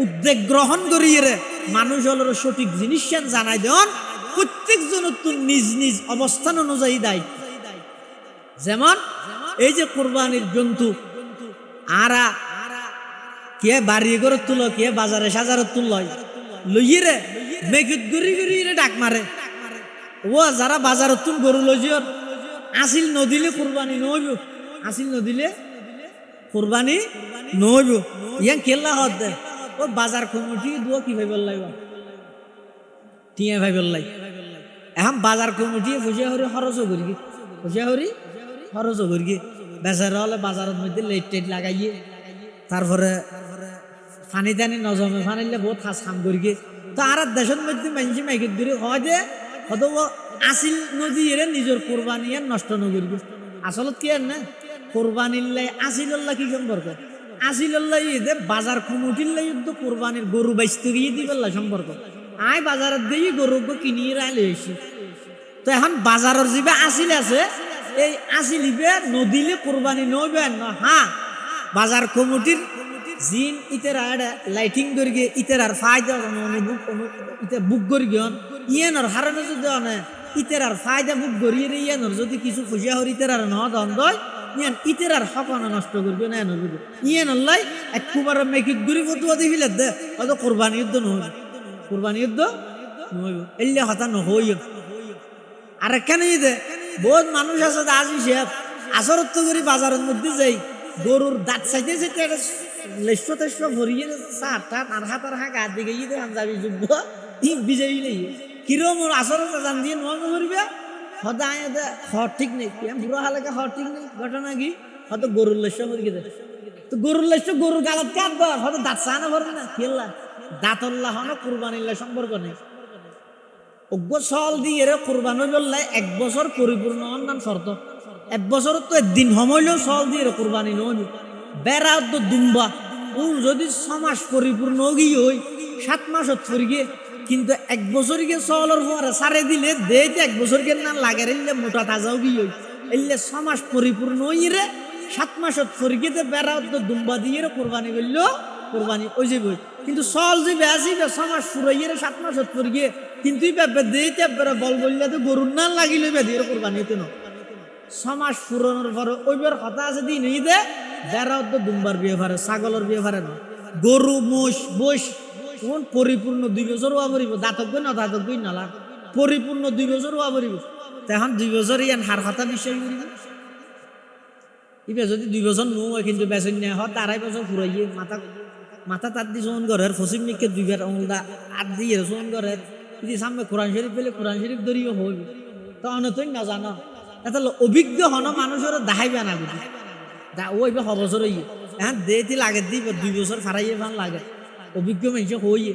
উদ্যোগ গ্রহণ করিয়ে মানুষ হলর সঠিক জিনিস জানাই দেন প্রত্যেকজন নিজ নিজ অবস্থান অনুযায়ী দায়ী যেমন এই যে কোরবানির জন্তু আরা কে বাড়ি করে তুলো কে বাজারে সাজারে তুল লইয়ে রে মেঘুত গড়ি গড়ি ডাক মারে ও যারা বাজারে তুল গরু লইজিয়র আসিল নদিলে কোরবানি নইব আসিল নদিলে কোরবানি নইব ইয়াং কেল্লা হদ দে ও বাজার কমিটি দুয়া কি ভাই বললাই টিয়া ভাই বললাই এখন বাজার কমিটি ফুসিয়া হরি খরচ করি ফুসিয়া হরি খরচ করি বেচারা হলে বাজারের মধ্যে লেট টেট লাগাইয়ে তারপরে ফানি টানি নজমে ফানিলে বহুত খাস খাম করি তো আর দেশের মধ্যে মানুষ মাইকে দূরে হয় যে হয়তো ও আসিল নদী এর নিজের কোরবানি আর নষ্ট নকরিব আসলত কি আর না কোরবানির লাই আসিল্লাহ কি সম্পর্ক আসিল্লাহ ইয়ে বাজার কমিটির লাই তো কোরবানির গরু বাইশতে গিয়ে দিবেল্লা সম্পর্ক আয় বাজারের দিয়ে গরু কিনিয়ে রাইলে এসি তো এখন বাজারের যে আসিল আছে এই আসিলিবে নদীলে কোরবানি নইবে না হ্যাঁ বাজার কমিটির জিন ইতের লাইটিং করি গিয়ে ইতের আর ফায়দা অনুভব ইতে বুক করি গিয়ে ইয়ানোর হারানো যদি অনে ইতের আর ফায়দা বুক করিয়ে ইয়ানোর যদি কিছু খুশিয়া হরি ইতের আর নয় ইয়ান ইতের আর হকানো নষ্ট করবে না এনোর বুঝে ইয়ানোর লাই একবার মেকিত গুড়ি ফতুয়া দিবিলে দে হয়তো কোরবানি যুদ্ধ নহইব কোরবানি যুদ্ধ নহইব এলে হতা নহইব আর কেন দে বহুত মানুষ আছে আজি সে আসরত্ব করি বাজারের মধ্যে যাই গরুর দাঁত চাইতে চাইতে লেশ্ব টেশ্ব ভরিয়ে চারটা নারহা তারহা গা দিকে ইয়ে যাবি যুদ্ধ ই বিজয়ী নেই কিরম ওর আসরত জান দিয়ে নয় করবে সদায় হর ঠিক নেই বুড়ো হালাকে হর ঠিক নেই ঘটনা কি হয়তো গরুর লেশ্ব ভরিয়ে দেয় তো গরুর লেশ্ব গরুর গালত কাটবে হয়তো দাঁত চাহানো ভরবে না খেললা দাঁতল্লা হনো কোরবানিল্লা সম্পর্ক নেই অজ্ঞ সল দিয়ে কোরবানি বললে 1 বছর পরিপূর্ণ অন্যান্য শর্ত 1 বছর তো একদিন সময়লেও সল দিয়ে কোরবানি নয় বেড়া তো দুম্বা ও যদি 6 মাস পরিপূর্ণ গিয়ে ওই 7 মাসত ফরি গিয়ে কিন্তু 1 বছর গিয়ে সলের পরে সারে দিলে দেইতে 1 বছর গিয়ে না লাগে রেলে মোটা তাজাও গিয়ে ওই এলে 6 মাস পরিপূর্ণ হই রে 7 মাসত ফরি গিয়ে বেড়া তো দুম্বা দিয়ে কোরবানি করলো কোরবানি ওই যে বই কিন্তু সল যে বেশি 6 মাস ফুরাইয়ে 7 মাসত ফরি গিয়ে কিন্তু দেইতে বল বললে তো গরুর না লাগিলে বেদিয়ে কোরবানি হইতে না 6 মাস ফুরানোর পরে ওইবার কথা আছে দিন এই দে বেড়া তো দুম্বার বিয়ে ফারে ছাগলের বিয়ে ফারে না গরু মোষ বৈশ কোন পরিপূর্ণ 2 বছর হওয়া পড়িব দাঁতক না দাঁতক নালা পরিপূর্ণ 2 বছর হওয়া পড়িব তখন 2 বছর ইয়ান হার কথা বিষয় করিব ইবে যদি 2 বছর নো হয় কিন্তু বেসন নেই হয় 2.5 বছর ফুরাইয়ে মাথা তার দি সোন ঘরের ফসিম মিকে 2 বার অংদা আর দিয়ে সোন ঘরের যদি সামনে কোরআন শরীফ পেলে কোরআন শরীফ ধরিও হইবে তো অনতই না জানো এটা অভিজ্ঞ হন মানুষের দাহাইবে না বুঝি দা ওইবে হবছর হইয়ে হ্যাঁ দেতি লাগে দিব 2 বছর ফারাইয়ে ভান লাগে অভিজ্ঞ মানুষ হইয়ে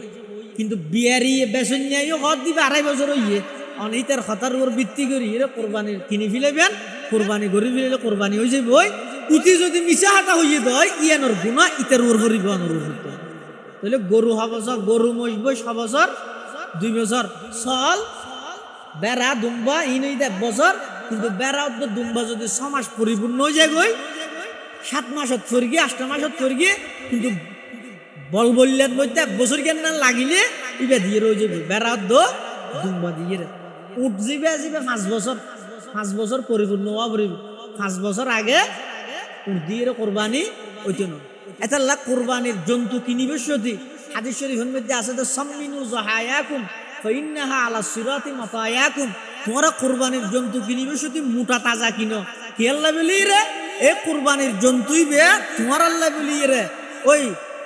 কিন্তু বিয়ারি বেসন নেইও হদ দিবে 2.5 বছর হইয়ে অনিতের হতার উপর ভিত্তি করি এর কোরবানি কিনে ফেলেবেন কোরবানি গরি ফেলে কোরবানি হয়ে যাবে ওই ইতি যদি মিশা হাতা হইয়ে দেয় ইয়ানোর গুণা ইতের উপর করিব তাহলে গরু হবছর গরু মসব 6 বছর 2 বছর সল বেড়া দুম্বা ইনই 1 বছর কিন্তু বেড়া দুম্বা যদি 6 মাস পরিপূর্ণ হয়ে যায় গই 7 মাসত ফরগি 8 মাসত ফরগি কিন্তু বল বললেন মধ্যে 1 বছর কেন না লাগিলে ইবে দিয়ে রয়ে যাবে বেড়া দুম্বা দিয়ে উঠ যাবে 5 বছর পরিপূর্ণ হওয়া পরিব 5 বছর আগে উঠ দিয়ে কোরবানি ওইতো না এটা লাখ কোরবানির জন্তু কিনিবে সতি হাদিস শরীফের মধ্যে আছে তো সাম্মিনু যাহায়াকুম ফাইন্নাহা আলা সিরাতি মাতায়াকুম তোমরা কোরবানির জন্তু কিনিবে সতি মোটা তাজা কিনো কি আল্লাহ বলি রে এই কোরবানির জন্তুই বে তোমার আল্লাহ বলি রে ওই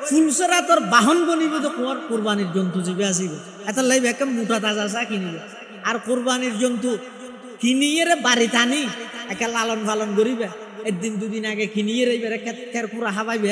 ফুলসরা তোর বাহন বনিবে তো তোমার কোরবানির জন্তু যাবে আসিবে এটা লাইবে একদম মোটা তাজা চা কিনিবে আর কোরবানির জন্তু কিনিয়ে রে বাড়িতে আনি একে লালন পালন করিবে একদিন দুদিন আগে কিনিয়ে রইবে খের পুরা হাবাইবে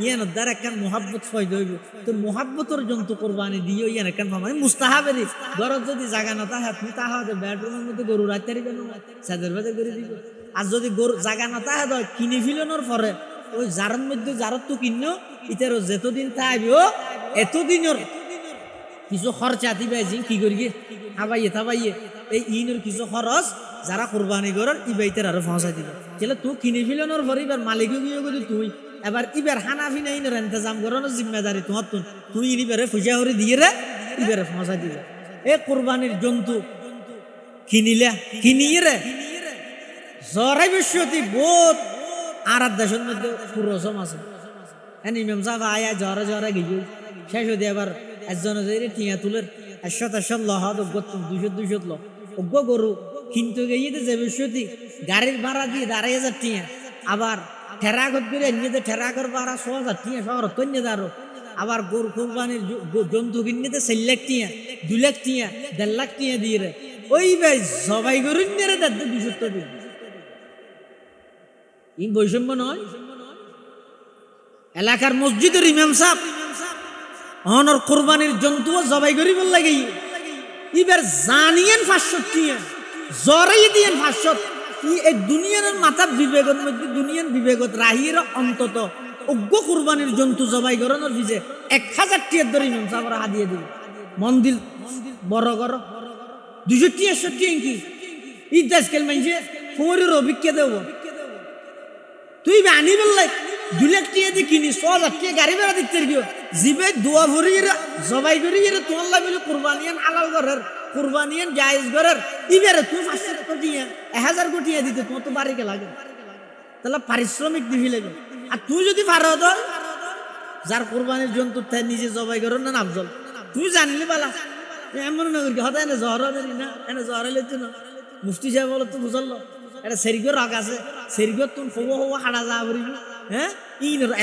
ইয়ান দ্বার একখান মোহাব্বত ফয়দ হইব তো মোহাব্বতর জন্তু কোরবানি দিয়ে ইয়ান একখান মানে মুস্তাহাবেরি ঘরত যদি জাগা না তাহা তুমি তাহা বেডরুমের মধ্যে গরু রাখতে পারিবে না সাদের বাজার করে দিবে আর যদি গরু জাগা না তাহা দয় কিনে ফিলানোর পরে ওই জারের মধ্যে জারত তো কিনো ইতারও যেতদিন থাকবে এতদিনের কিছু খরচা দিবে কি করি হাবাইয়ে এই ইনের কিছু খরচ যারা কোরবানি করার ইবাইতের আরো পৌঁছাই দিবে তাহলে তুই কিনে ফেলানোর পর এবার মালিক গিয়ে যদি তুই এবার ইবার হানাফি নাই ইন্তজাম করানোর জিম্মেদারি তোমার তুই ইবারে ফুজা করে দিয়ে রে ইবারে পৌঁছাই দিবে এ কোরবানির জন্তু কিনিয়ে রে জরাই বিশ্বতি বহুত আর দেশের মধ্যে পুরসম আছে ইমাম সাহেব আয়া জ্বরে গিয়ে শেষ হতে এবার একজনে যে টিয়া তুলের 100 লহ 200 অজ্ঞ গরু কিন্তু গিয়ে যে বিশ্বতি গাড়ির ভাড়া দিয়ে 2,500 টিয়া আবার ঠেরাগত করে এমনিতে ঠেরাগর ভাড়া 6,000 টিয়া শহর তৈন্য দারো আবার গরু কোরবানির জন্তু কিনতে 4 লাখ টিয়া 2 লাখ টিয়া 1.5 লাখ টিয়া দিয়ে রে ওই ভাই সবাই গরু নিয়ে 270 দিন ইন বৈষম্য নয় এলাকার মসজিদের ইমাম সাহেব অনর কোরবানির জন্তু জবাই করিব লাগে এবার জানিয়েন 500 টিয়া জরাই দিয়েন 500 এই দুনিয়ার মাথা বিবেকের মধ্যে দুনিয়ার বিবেকত রাহির অন্তত অজ্ঞ কোরবানির জন্তু জবাই করানোর ভিজে 1000 টিয়ার ধরে ইমাম সাহেবরা হাদিয়ে দিল মন্দির বড় কর 200 টিয়া 100 টিয়া কি এই দেশকেল মানছে ফোরের অভিজ্ঞতা দেব তুই আনি বললে 2 লাখ টিয়া দিয়ে কিনি 6,000 টিয়া গাড়ি ভাড়া দিতে গিয়ে জিবে দোয়া ভরিয়ে জবাই করিয়ে তোমার লাগে কোরবানিয়ান হালাল করার কোরবানিয়ান জায়েজ করার ইবারে তুই 500 কোটি 1000 কোটি দিতে তোমার তো বাড়িকে লাগে তাহলে পারিশ্রমিক দিবি লাগে আর তুই যদি পারো তো যার কোরবানির জন্তু তাই নিজে জবাই করো না আফজল তুই জানলি বালা এমন না করি হঠাৎ এনে জ্বর না এনে জ্বর এলে না মুফতি সাহেব বলো তো বুঝলো এটা সেরিগর রাগ আছে সেরিগর তুমি হবো হাড়া যা ভরিব হ্যাঁ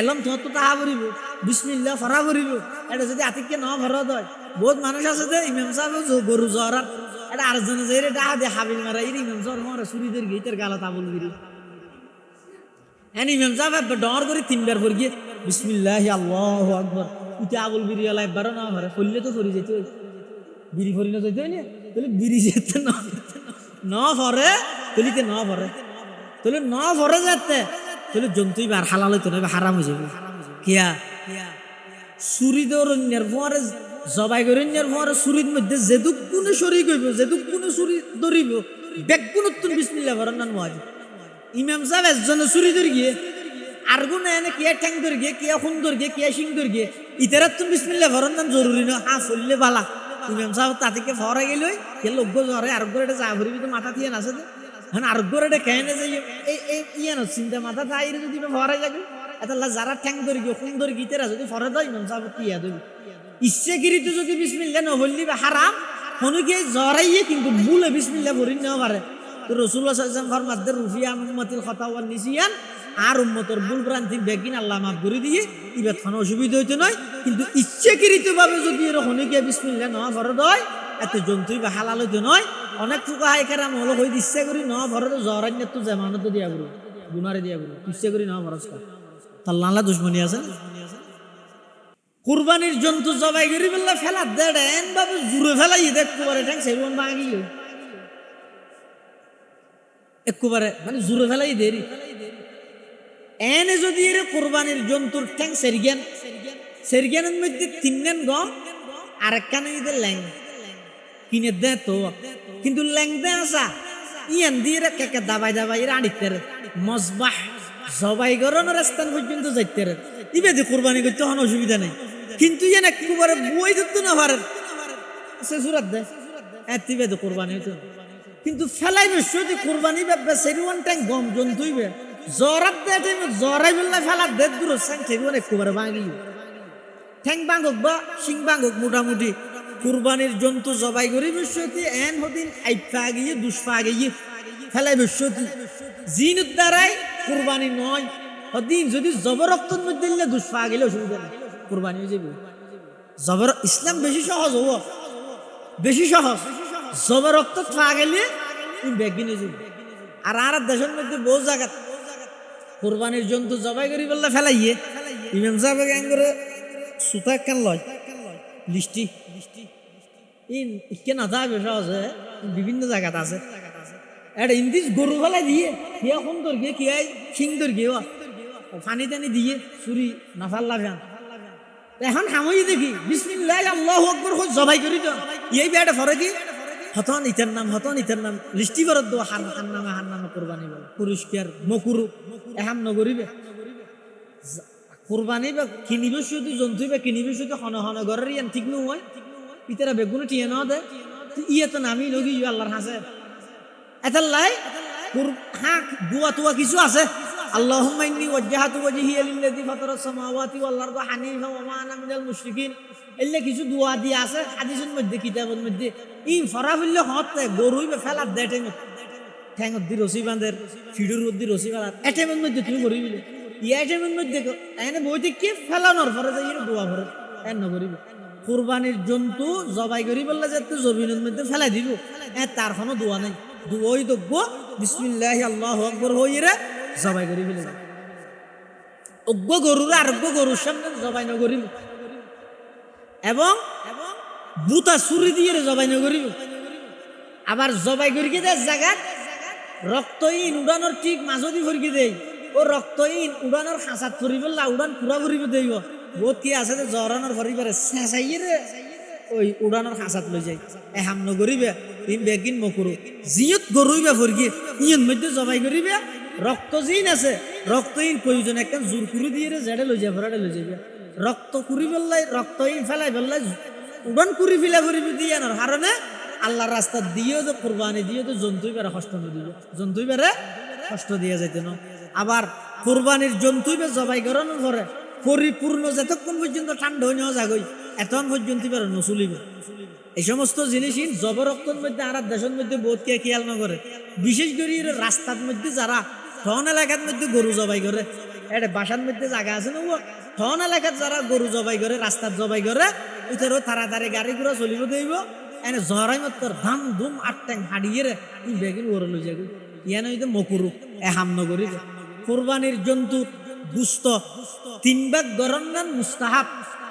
এলাম তোমার তো তাহা ভরিব বিসমিল্লাহ ফরা ভরিব এটা যদি আতিককে না ভরা দেয় বহুত মানুষ আছে যে ইমাম সাহেব গরু জ্বর এটা আরেকজনে যে এটা দে হাবিল মারা ইমাম জ্বর মারা সুরিদের গীতের গালা তাবল গিরি ইমাম সাহেব ডর করে 3 বার ভরিয়ে বিসমিল্লাহ আল্লাহু আকবার ইটা আবুল বিরি আলা একবারও না মারে ফললে তো ফরি যেতে বিড়ি ফরি না যেতে না তাহলে বিড়ি যেতে না ভরে তলিতে না ভরে তাহলে না ভরে যেতে তাহলে জন্তুই বার হালাল হইতো না হারাম হয়ে যাবে কিয়া সুরি দৌড়ের পরে জবাই করেন পরে সুরির মধ্যে যেদুক কোনে শরীক হইব যেদুক কোনে সুরি ধরিব বেগুন তুমি বিসমিল্লাহ ভরেন না মহাজি ইমাম সাহেব একজনে সুরি ধরে গিয়ে আর গুনে এনে কিয়া ঠ্যাং ধরে গিয়ে কিয়া খুন ধরে গিয়ে কিয়া শিং ধরে গিয়ে ইতারা তুমি বিসমিল্লাহ ভরেন না জরুরি না ফললে বালা ইমাম সাহেব তাদেরকে ফরা গেল কে লোক জ্বরে আরোগ্য এটা যা ভরিবি তো মাথা দিয়ে নাচে হ্যাঁ আরোগ্য এটা কেনে যে ইয়ান চিন্তা মাথা তাই যদি ফরাই লাগে এটা যারা ঠ্যাং ধরে গিয়ে খুন ধরে গিতেরা যদি ফরে দেয় ইমাম সাহেব কি ইয়া দেবে ইচ্ছেকৃত যদি বিসমিল্লাহ নহল্লি বা হারাম হনুকে জরাইয়ে কিন্তু ভুলে বিসমিল্লাহ ভরি নেওয়া পারে তো রাসূলুল্লাহ সাল্লাল্লাহু আলাইহি ওয়াসাল্লাম ফরমাতে রুফিয়া উম্মতিল খাতা ওয়ান নিসিয়ান আর উম্মতর ভুল ভ্রান্তি বেগিন আল্লাহ মাফ করে দিয়ে ইবাদ খানো অসুবিধা হইতো নয়। কিন্তু ইচ্ছাকৃতভাবে যদি এর হনিকে বিসমিল্লাহ নওয়া ফরজ হয় এত জন্তুই বা হালাল হইতো নয়। অনেক ফুকা হাইকারাম হলো হয়ে ইচ্ছা করি নওয়া ফরজ জরান্য তো জামানত দিয়া করো গুনারে দিয়া করো ইচ্ছা করি নওয়া ফরজ কর আল্লাহ দুশ্মনী আছে। কুরবানির জন্তু জবাই করি বললে ফেলা দেন বাবু জুড়ে ফেলাই একবারে ঠ্যাং সেরকম ভাঙি একবারে মানে জুড়ে ফেলাই দেরি এনে যদি এর কুরবানির জন্তুর ঠ্যাং সেরগেনের মধ্যে তিনগান গম আর একখানে ঈদের ল্যাং কিনে দে তো কিন্তু ল্যাং দে আসা ইয়ান দিয়ে কেকে দাবাই দাবাই আনিতে মজবাহ জবাই গরনের স্থান পর্যন্ত যাইতে ইবেদি কুরবানি করতে কোনো অসুবিধা নেই। কিন্তু ইয়ান একবারে বই ধরতো না পারে সে সুরাত দেয় এতিবেদি কুরবানি হইতো। কিন্তু ফেলাই বেশি কুরবানি ব্যাপারে সেরিওয়ান ট্যাং গম জন্তুইবে জরাত দে টাইমে জরাই বললে ফেলা দে দূর সাং সেরিওয়ান একবারে ভাঙি ঠ্যাং ভাঙুক বা শিং ভাঙুক মোটামুটি কুরবানির জন্তু জবাই করি বিশ্বতি এন হদিন আইফা গিয়ে দুষ্পা গিয়ে ফেলাই বিশ্বতি জিনের দ্বারাই কুরবানি নয়। হদিন যদি জবরক্তর মধ্যে দিলে দুষ্পা গেলে অসুবিধা নেই কুরবানি হয়ে যাবে। জবর ইসলাম বেশি সহজ হব বেশি সহজ জবরক্ত পা গেলে বেগিন হয়ে যাবে। আর দেশের মধ্যে বহু জায়গা কুরবানির জন্তু জবাই করি বললে ফেলাইয়ে ইমাম সাহেব করে সুতা একখান লয় লিস্টি ইন ইকে না যাবে সহজে বিভিন্ন জায়গাতে আছে এটা ইন্দিস গরু ফেলাই দিয়ে কিয়া কোন তোর গিয়ে কি সিং তোর গিয়ে পানি টানি দিয়ে চুরি না ফাল্লা ফ্যান এখন হামই দেখি বিসমিল্লাহ আল্লাহু আকবার জবাই করি তো এই বেটা ফরে কি হতন ইতার নাম লিস্টি করত দো হার নামে কুরবানি বলে পুরস্কার মকুরু এহাম নগরিবে কুরবানি বা কিনিবে শুধু জন্তু বা কিনিবে শুধু হন হন ঘরের ইয়ান ঠিক নয় ইতারা বেগুন টিয়ে না দে ইয়ে তো নামি লগি আল্লাহর হাসে এটার লাই হ্যাঁ দুয়া তুয়া কিছু আছে আল্লাহুম্মা ইন্নী ওয়াজ্জাহাতু ওয়াজহিয়া লিল্লাযী ফাতারাস সামাওয়াতি ওয়াল আরদা হানিফা ওয়া মা আনা মিনাল মুশরিকিন এলে কিছু দুয়া দিয়ে আছে হাদিসের মধ্যে কিতাবের মধ্যে ই ফরা হইলে হতে গরুই বা ফেলা দে টাইমে ঠ্যাঙত দি রসি বাঁধের ফিডুর মধ্যে রসি বাঁধার এ টাইমের মধ্যে তুমি গরিবিলে ইয়া টাইমের মধ্যে এনে বইতে কে ফেলানোর ফরে যাই দোয়া ফরে এন নগরিবে কুরবানির জন্তু জবাই করি বললে যে জমিনের মধ্যে ফেলাই দিব তার কোনো দোয়া নেই দুই দব্য বিসমিল্লাহ আল্লাহু আকবার হইরে জবাই করি ফেলে অজ্ঞ গরুর আরোগ্য গরুর সামনে জবাই নগরিব এবং বুতা ছুরি দিয়ে জবাই নগরিব। আবার জবাই করিকে দেয় জায়গাত রক্তহীন উড়ানোর ঠিক মাঝদি ভরকি দেয় ও রক্তহীন উড়ানোর হাঁচাত ফুরি বললা উড়ান পুরা ফুরিব দেব বহুত কি আছে জরানোর ভরিবারে চেঁচাইয়ে রে ওই উড়ানোর হাঁচাত লই যায় এহাম নগরিবে ইন বেগিন মকুরু জিয়ত গরুইবে ফরগি ইয়ন মধ্যে জবাই করিবে রক্তহীন আছে রক্তহীন প্রয়োজন একটা জোর কুড়ি দিয়ে জেডে লই যায় ভরাডে লই যাবে রক্ত কুড়ি বেললাই রক্তহীন ফেলাই বেললাই উড়ান কুড়ি ফিলা করিবে দিয়ে আনার কারণে আল্লাহর রাস্তা দিয়েও তো কোরবানি দিয়েও তো জন্তুই বেড়ে কষ্ট দিবে জন্তুই বেড়ে কষ্ট দিয়ে যেত না। আবার কোরবানির জন্তুই বে জবাই করানোর পরে পরিপূর্ণ যতক্ষণ পর্যন্ত ঠান্ডা হয়ে নেওয়া যাগই এতক্ষণ পর্যন্ত বেড়ে নচলিবে। এই সমস্ত জিনিস জবরক্তর মধ্যে আর দেশের মধ্যে বহুত কে খেয়াল না করে বিশেষ করে রাস্তার মধ্যে যারা ঠন এলাকার মধ্যে গরু জবাই করে এটা বাসার মধ্যে জায়গা আছে না ঠন এলাকার যারা গরু জবাই করে রাস্তার জবাই করে ওইটারও তাড়াতাড়ি গাড়ি ঘোড়া চলিব দেব এনে জহরাই মাত্র ধাম ধুম আটটাং হাড়িয়ে রে বেগিন ওর লই যাবে ইয়ান হইতে মকুরু হাম নগরী কোরবানির জন্তু গুস্ত 3 ভাগ গরন্নান মুস্তাহাব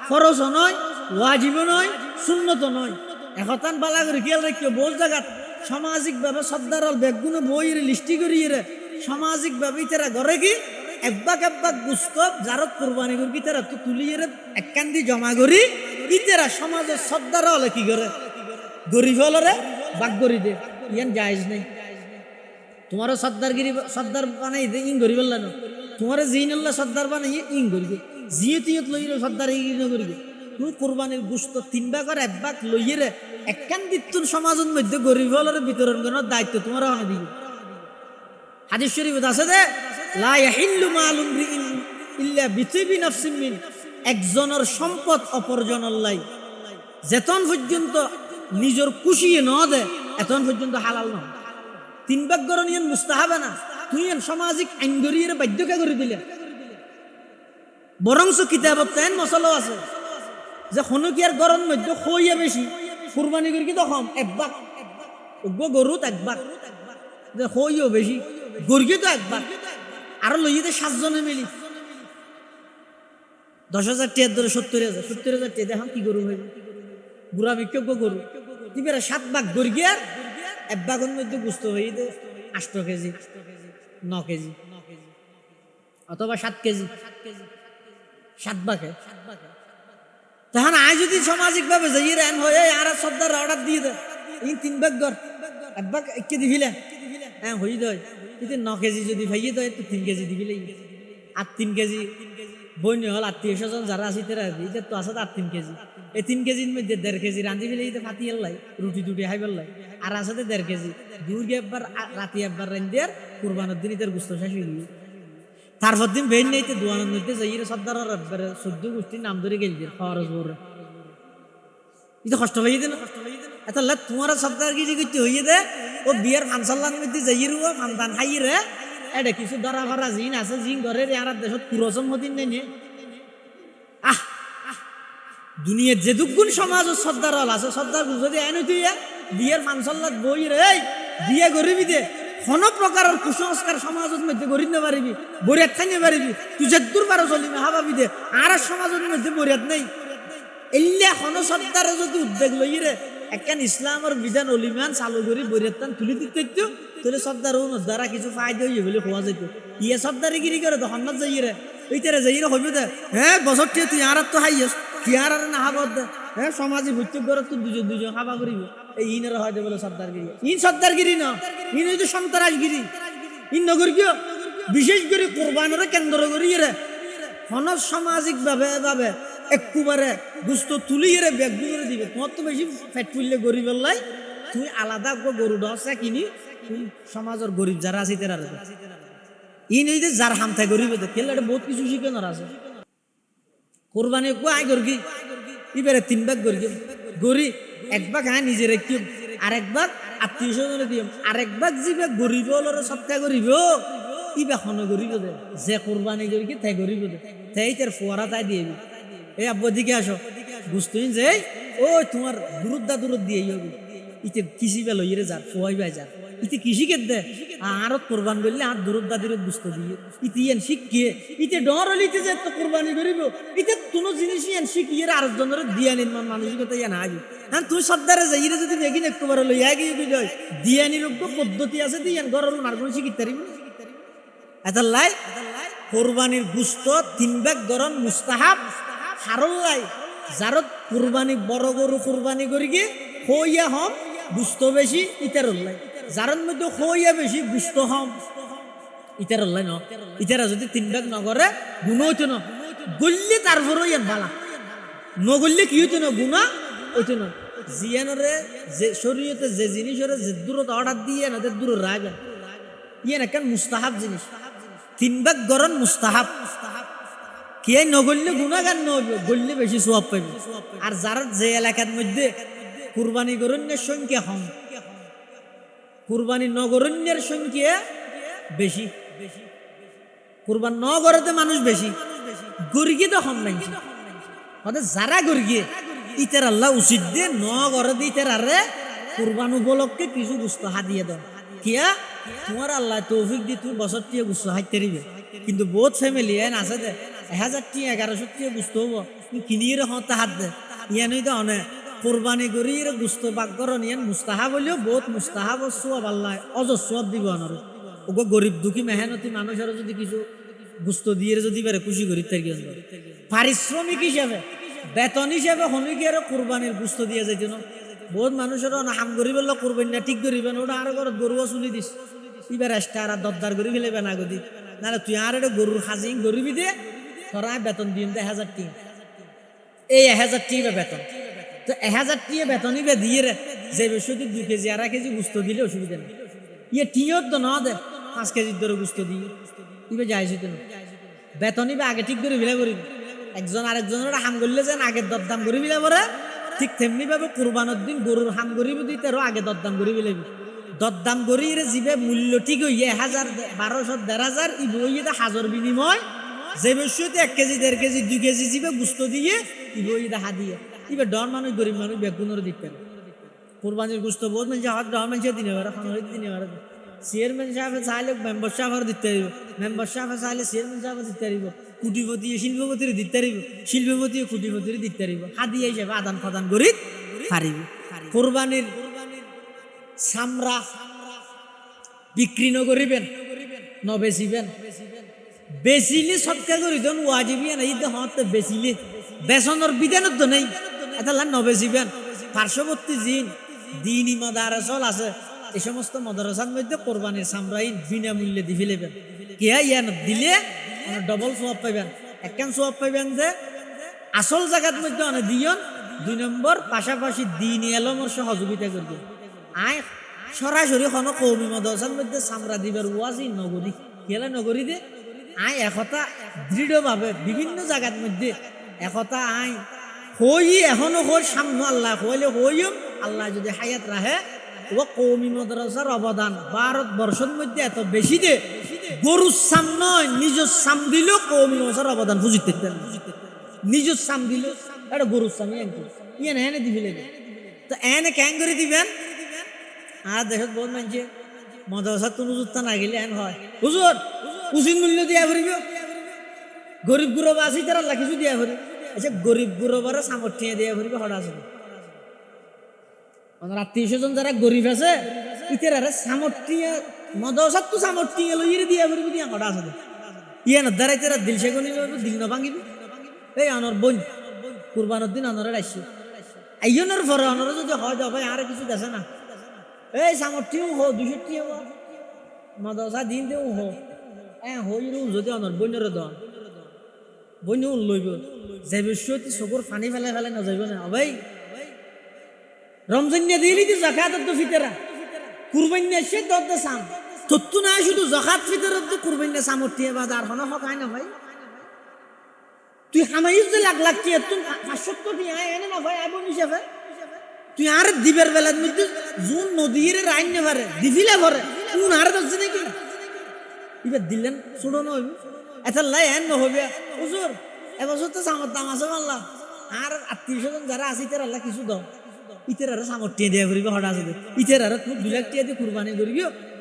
ফরজ নয় ওয়াজিব নয় সুন্নত নয় এখন বালা করে খেয়াল রাখিও বহু জায়গাত সামাজিক ভাবে সর্দারল বেগুনে বইয়ের লিস্টি করিয়ে রে সামাজিক ভাবে তারা ঘরে কি একবাক গুস্ত যারা কোরবানি করি তারা তো তুলিয়ে রে এককান্দি জমা করি ইতারা সমাজের সর্দারল কি করে গরিব হলরে বাক করি দে ইয়ান জায়েজ নেই। তোমারও সর্দার বানাই দে ইন গরিব না তোমার জিনাল্লাহ সর্দার বানাইয়ে ইন করিবে জিয়ে তিয়ত লইলে সর্দার ইন করিবে তুই কোরবানির গুস্ত 3 ভাগ আর 1 ভাগ লইয়ে রে একখান দিতুন সমাজের মধ্যে গরিব হলরে বিতরণ করার দায়িত্ব তোমার হানে দিবে। হাদিস শরীফে আছে যে লা ইয়াহিল্লু মালুম ইল্লা বিতিবি নাফসিন মিন একজনের সম্পদ অপরজনের লাই যেতন পর্যন্ত নিজের খুশি ন দে এতন পর্যন্ত হালাল না। 3 ভাগ গরনিয়ন মুস্তাহাব না তুই সামাজিক আইন ধরিয়ে বাধ্যকে করে দিলে বরংস কিতাবত তেন মশালো আছে যে হনুকিয়ার গরম মধ্য খইয়া বেশি কুরবানি করি কি তখন একবাক গরুত একবাক যে খইও বেশি গরুকে তো একবাক আরো লইতে 7 জনে মিলি 10,000 টাকার ধরে 70,000 টাকা দেখো কি গরু হইবে বুড়া বিক্ষোভ গরু তিবেরা 7 ভাগ গরগিয়ার এক ভাগের মধ্যে গুস্ত হইতে 8 কেজি 9 কেজি অথবা 7 কেজি 7 ভাগে তখন আজ যদি সামাজিক ভাবে যাই রান হয়ে আর সর্দার অর্ডার দিয়ে দেয় এই 3 ভাগ গর এক ভাগ কে দিবিলে হ্যাঁ হই দেয় যদি 9 কেজি যদি ভাইয়ে দেয় তো 3 কেজি দিবিলে আর 3 কেজি বই হল আত্মীয় স্বজন যারা আছে তারা দিতে তো আছে আর 3 কেজি এই 3 কেজির মধ্যে 1.5 কেজি রাঁধি ফেলে দিতে ফাটি এলাই রুটি টুটি হাই বেলাই আর আছে 1.5 কেজি দূর গিয়ে একবার রাতে একবার রাঁধি আর কুরবানের দিন এদের গুস্ত শেষ হয়ে গিয়ে তারপর দিন বেন নেই তো দোয়ানের মধ্যে যাই সর্দার একবারে 14 গোষ্ঠীর নাম ধরে গেল যে খরচ বড় এটা কষ্ট হয়ে যেত না এত লাগ তোমার সর্দার কি যে কিছু হয়ে দে ও বিয়ের ফাংশনের মধ্যে যাই রুয়া ফান্তান হাই রে এটা কিছু ধরা ভরা জিন আছে জিন ঘরে আর দেশত পুরসম হদিন নেই আহ দুনিয়ার যে দুগুণ সমাজ ও সর্দার আছে সর্দার যদি আইন তুই বিয়ের ফাংশনত বই রে বিয়ে গরিবি দে কোনো প্রকারের কুসংস্কার সমাজের মধ্যে গড়ি নিতে পারিবি বরিয়াত খাইতে পারিবি তুই যেদূর পারো চলিবি হাবাবি দে আর সমাজের মধ্যে বরিয়াত নেই এল্লা কোনো সর্দারে যদি উদ্বেগ লই রে একখান ইসলামের বিধান অলিমান চালু করি বরিয়াতান তুলি দিতে তাহলে সর্দার দ্বারা কিছু ফায়দা হইবে বলে হওয়া যেত ইয়ে সর্দারি গিরি করে তখন না যাই রে এইটারে যাই রে হইবে দে হ্যাঁ বছর তুই আর তো হাইস কি আর না হাবত দে হ্যাঁ সমাজে প্রত্যেক ঘরে তো দুজন হাবা করিব এই ইনের হয় বলে সর্দারগিরি ইন সর্দারগিরি না ইন হইতে সন্ত্রাসগিরি ইন নগর কিয় বিশেষ করে কোরবানের কেন্দ্র করি রে হন সামাজিক ভাবে একবারে গুস্ত তুলি রে ব্যাগ করে দিবে তোমার তো বেশি ফ্যাট ফুললে গরিব লাই তুই আলাদা গরু দশা কিনি তুই সমাজের গরিব যারা আছে তারা ইন হইতে যার হামথায় গরিব খেলে বহুত কিছু শিখানোর আছে কোরবানি কো আয় গরগি এবারে 3 ভাগ গরগি গরি এক ভাগ হ্যাঁ নিজে রেখি আর এক ভাগ আত্মীয় স্বজনে দিম আর এক ভাগ যাবে গরিব হলো সবটা গরিব ইবা খন গরিব দে যে কোরবানি গরগি তাই গরিব দে তাই তার ফোয়ারা তাই দিয়ে এই আব্বু দিকে আসো বুঝতেই যে ও তোমার দূরত দিয়ে যাবে ইতে কৃষি বেল ইরে যার ফোয়াই বাই যার ইতে কৃষি কে দে আরত কোরবান করলে আর দূরত বুঝতে দিয়ে ইতে এন শিখিয়ে ইতে ডর হলিতে যে তো কোরবানি করিব ইতে কোনো জিনিসই এন শিখিয়ে আর জনের দিয়া নির্মাণ মানসিকতা ইয়া না আগে হ্যাঁ তুই সর্দারে যাই রে যদি বেগিন একবার লইয়া গিয়ে বিজয় দিয়া নিরোগ্য পদ্ধতি আছে দিয়ে ঘরের মার্গন শিখিতে পারিব এত লাই কোরবানির গুস্ত 3 ভাগ গরম মুস্তাহাব হারল্লাই যারত কুরবানি বড় গরু কুরবানি করি গিয়ে হইয়া হম গুস্ত বেশি ইতার লাই যার মধ্যে হইয়া বেশি গুস্ত হম ইতার লাই ন ইতারা যদি 3 ভাগ নগরে গুণ হইতো না গল্লি তারপর বালা নগল্লি কি হইতো না গুণা হইতো না জিয়ানরে যে শরীয়তে যে জিনিসের যে দূরত অর্ডার দিয়ে না দূর রাখবে ইয়ে না কেন মুস্তাহাব জিনিস 3 ভাগ গরম মুস্তাহাব কে নগল্য গুণাগান গল্লে বেশি সোয়াব পাইবে আর যার যে এলাকার মধ্যে কুরবানি গরণ্যের সংখ্যা কম কুরবানি নগরণ্যের সংখ্যা বেশি কুরবান নগরতে মানুষ বেশি গরিগে তো কম মানছে যারা গরিগে ইতার আল্লাহ উচিত দিয়ে নগর ইতার আরে কুরবান উপলক্ষে কিছু গুস্ত হাতিয়ে দাও কিয়া তোমার আল্লাহ তৌফিক দি তুমি বছর টিয়ে গুস্ত হাইতে দিবে কিন্তু বহুত ফ্যামিলি এন আছে দে 1000 টি 1100 টি গুস্ত হবো কিনিয়ে রে হতে হাত দে ইয়া নই তো অনে কোরবানি করি রে গুস্ত বাগ করন ইয়ান মুস্তাহাব হলেও বহুত মুস্তাহাব সোয়াব আল্লাহ অজস্ব দিব অনর ওগো গরিব দুঃখী মেহনতি মানুষের যদি কিছু গুস্ত দিয়ে যদি বেরে খুশি করি তার কি পারিশ্রমিক হিসাবে বেতন হিসাবে হনিকের কোরবানির গুস্ত দিয়ে যাইতো না বহুত মানুষের হাম গরিব কোরবানি না ঠিক করিবেন ওটা আর ঘরত গরুও চুলি দিস এবার আসতে আর দরদার করি ফেলেবে না গদি নাহলে তুই আর এটা গরুর হাজিং গরিবি দে তোরা বেতন দিন 1000 টি এই 1000 টি বেতন তো 1000 টি বেতনই বে দিয়ে রে যে বেশি 2 কেজি আর 1 কেজি গুস্ত দিলে অসুবিধা নেই ইয়ে টিও তো না দে 5 কেজির ধরে গুস্ত দিয়ে ইবে যাইছি তো বেতনই বে আগে ঠিক করে ফেলে করিবি একজন আরেকজনের হাম করলে যেন আগে দরদাম করি ফেলে পরে ঠিক তেমনি ভাবে কুরবানের দিন গরুর হাম করিবি দিতে আরো আগে দরদাম করি ফেলেবি দরদাম করি জিবে মূল্য ঠিক হইয়ে 1000 1200 1500 ই বইয়ে হাজার বিনিময় যে বস্তুতে 1 কেজি 1.5 কেজি 2 কেজি জিবে গুস্ত দিয়ে ই বইয়ে দেখা দিয়ে ইবে ডর মানুষ গরিব মানুষ বেগুনের দিতে কুরবানির গুস্ত বহুত মানুষ হাত ডর মানুষ দিনে পারে খানোর দিনে পারে চেয়ারম্যান সাহেব চাইলে মেম্বার সাহেব দিতে পারিব মেম্বার সাহেব চাইলে চেয়ারম্যান সাহেব দিতে পারিব কুটিপতি শিল্পপতির দিতে পারিব শিল্পপতি কুটিপতির দিতে পারিব হাদিয়া হিসেবে আদান প্রদান করি পারিব কুরবানির চামড়া বিক্রি নকরিবেন নবেচিবেন বেচিলে সৎকার করি দেন ওয়াজিবি না ঈদ হতে বেচিলে বেচনের বিধানত তো নেই এটা নবেচিবেন পার্শ্ববর্তী জিন দিনই মাদ্রাসা আছে এই সমস্ত মাদ্রাসার মধ্যে কোরবানির চামড়াই বিনামূল্যে দি ফেলেবেন কে ইয়ান দিলে ডবল সোয়াব পাইবেন একখান সোয়াব পাইবেন যে আসল জায়গার মধ্যে অনেক দিয়ন 2 নম্বর পাশাপাশি দিনই এলমর সহযোগিতা করবে আয় সরাসরি কোনো কৌমি মাদ্রাসার মধ্যে চামড়া দিবার ওয়াজি নগরী গেলে নগরী দে আয় একতা দৃঢ়ভাবে বিভিন্ন জায়গার মধ্যে একতা আয় হই এখনো হই সামনে আল্লাহ হইলে হইম আল্লাহ যদি হায়াত রাখে ও কৌমি মাদ্রাসার অবদান ভারতবর্ষের মধ্যে এত বেশি দে গরুর সাম নয় নিজের সাম দিল কৌমি মাদ্রাসার অবদান বুঝিতে নিজের সাম দিল এটা গরুর সাম ইয়ে এনে দিবি লেগে তো এনে ক্যাং করে দিবেন আর দেশত বহুত মানছে মাদ্রাসার তো নুজুরতা না গেলে এন হয় হুজুর উচিত মূল্য দিয়া ভরিব গরিব গুরব আছে তারা আল্লাহ কিছু দিয়া ভরি আচ্ছা গরিব গুরবারে সামর্থ্য দিয়া ভরিব হঠাৎ আছে আত্মীয় স্বজন যারা গরিব আছে ইতারা সামর্থ্য মাদ্রাসার তো সামর্থ্য লইয়ে দিয়া ভরিব দিয়া হঠাৎ আছে ইয়ে না দ্বারা তারা দিল সেগুনি দিল না ভাঙিবি এই অনর বোন কুরবানোর দিন অনরে আসছি আইনের পরে অনরে যদি হয় যাও ভাই আর কিছু দেখে না এই সামর্থ্যও হো 200 টি হো মাদ্রাসা দিন দেও হো হইরু যদি অনর বইনের দন বইনও লইব যে বিষয়টি চকুর পানি ফেলাই ফেলাই না যাইব না ভাই রমজান দিলি তো জাকাত তো ফিতরা কুরবানি আসে দদ সাম তত্তু না শুধু জাকাত ফিতরা তো কুরবানি সামর্থ্য বাজার হন হক হয় না ভাই তুই হামাইজ যে লাখ লাখ টিয়া তুই 570 টিয়া এনে না ভাই আইব হিসাবে তুই আর দিবের বেলার মধ্যে জুন নদীর রাইন না পারে দিবিলে ভরে কোন আর দছে নাকি ইবে দিলেন ছুড়ো না হইব এটা লাই এন হবে হুজুর এবছর তো সামত দাম আছে আল্লাহ আর আত্মীয় স্বজন যারা আছে তারা আল্লাহ কিছু দাও ইতার সামর্থ্য দিয়া করিব হঠাৎ আছে ইতার তুই 2 লাখ টিয়া দিয়ে কুরবানি করিব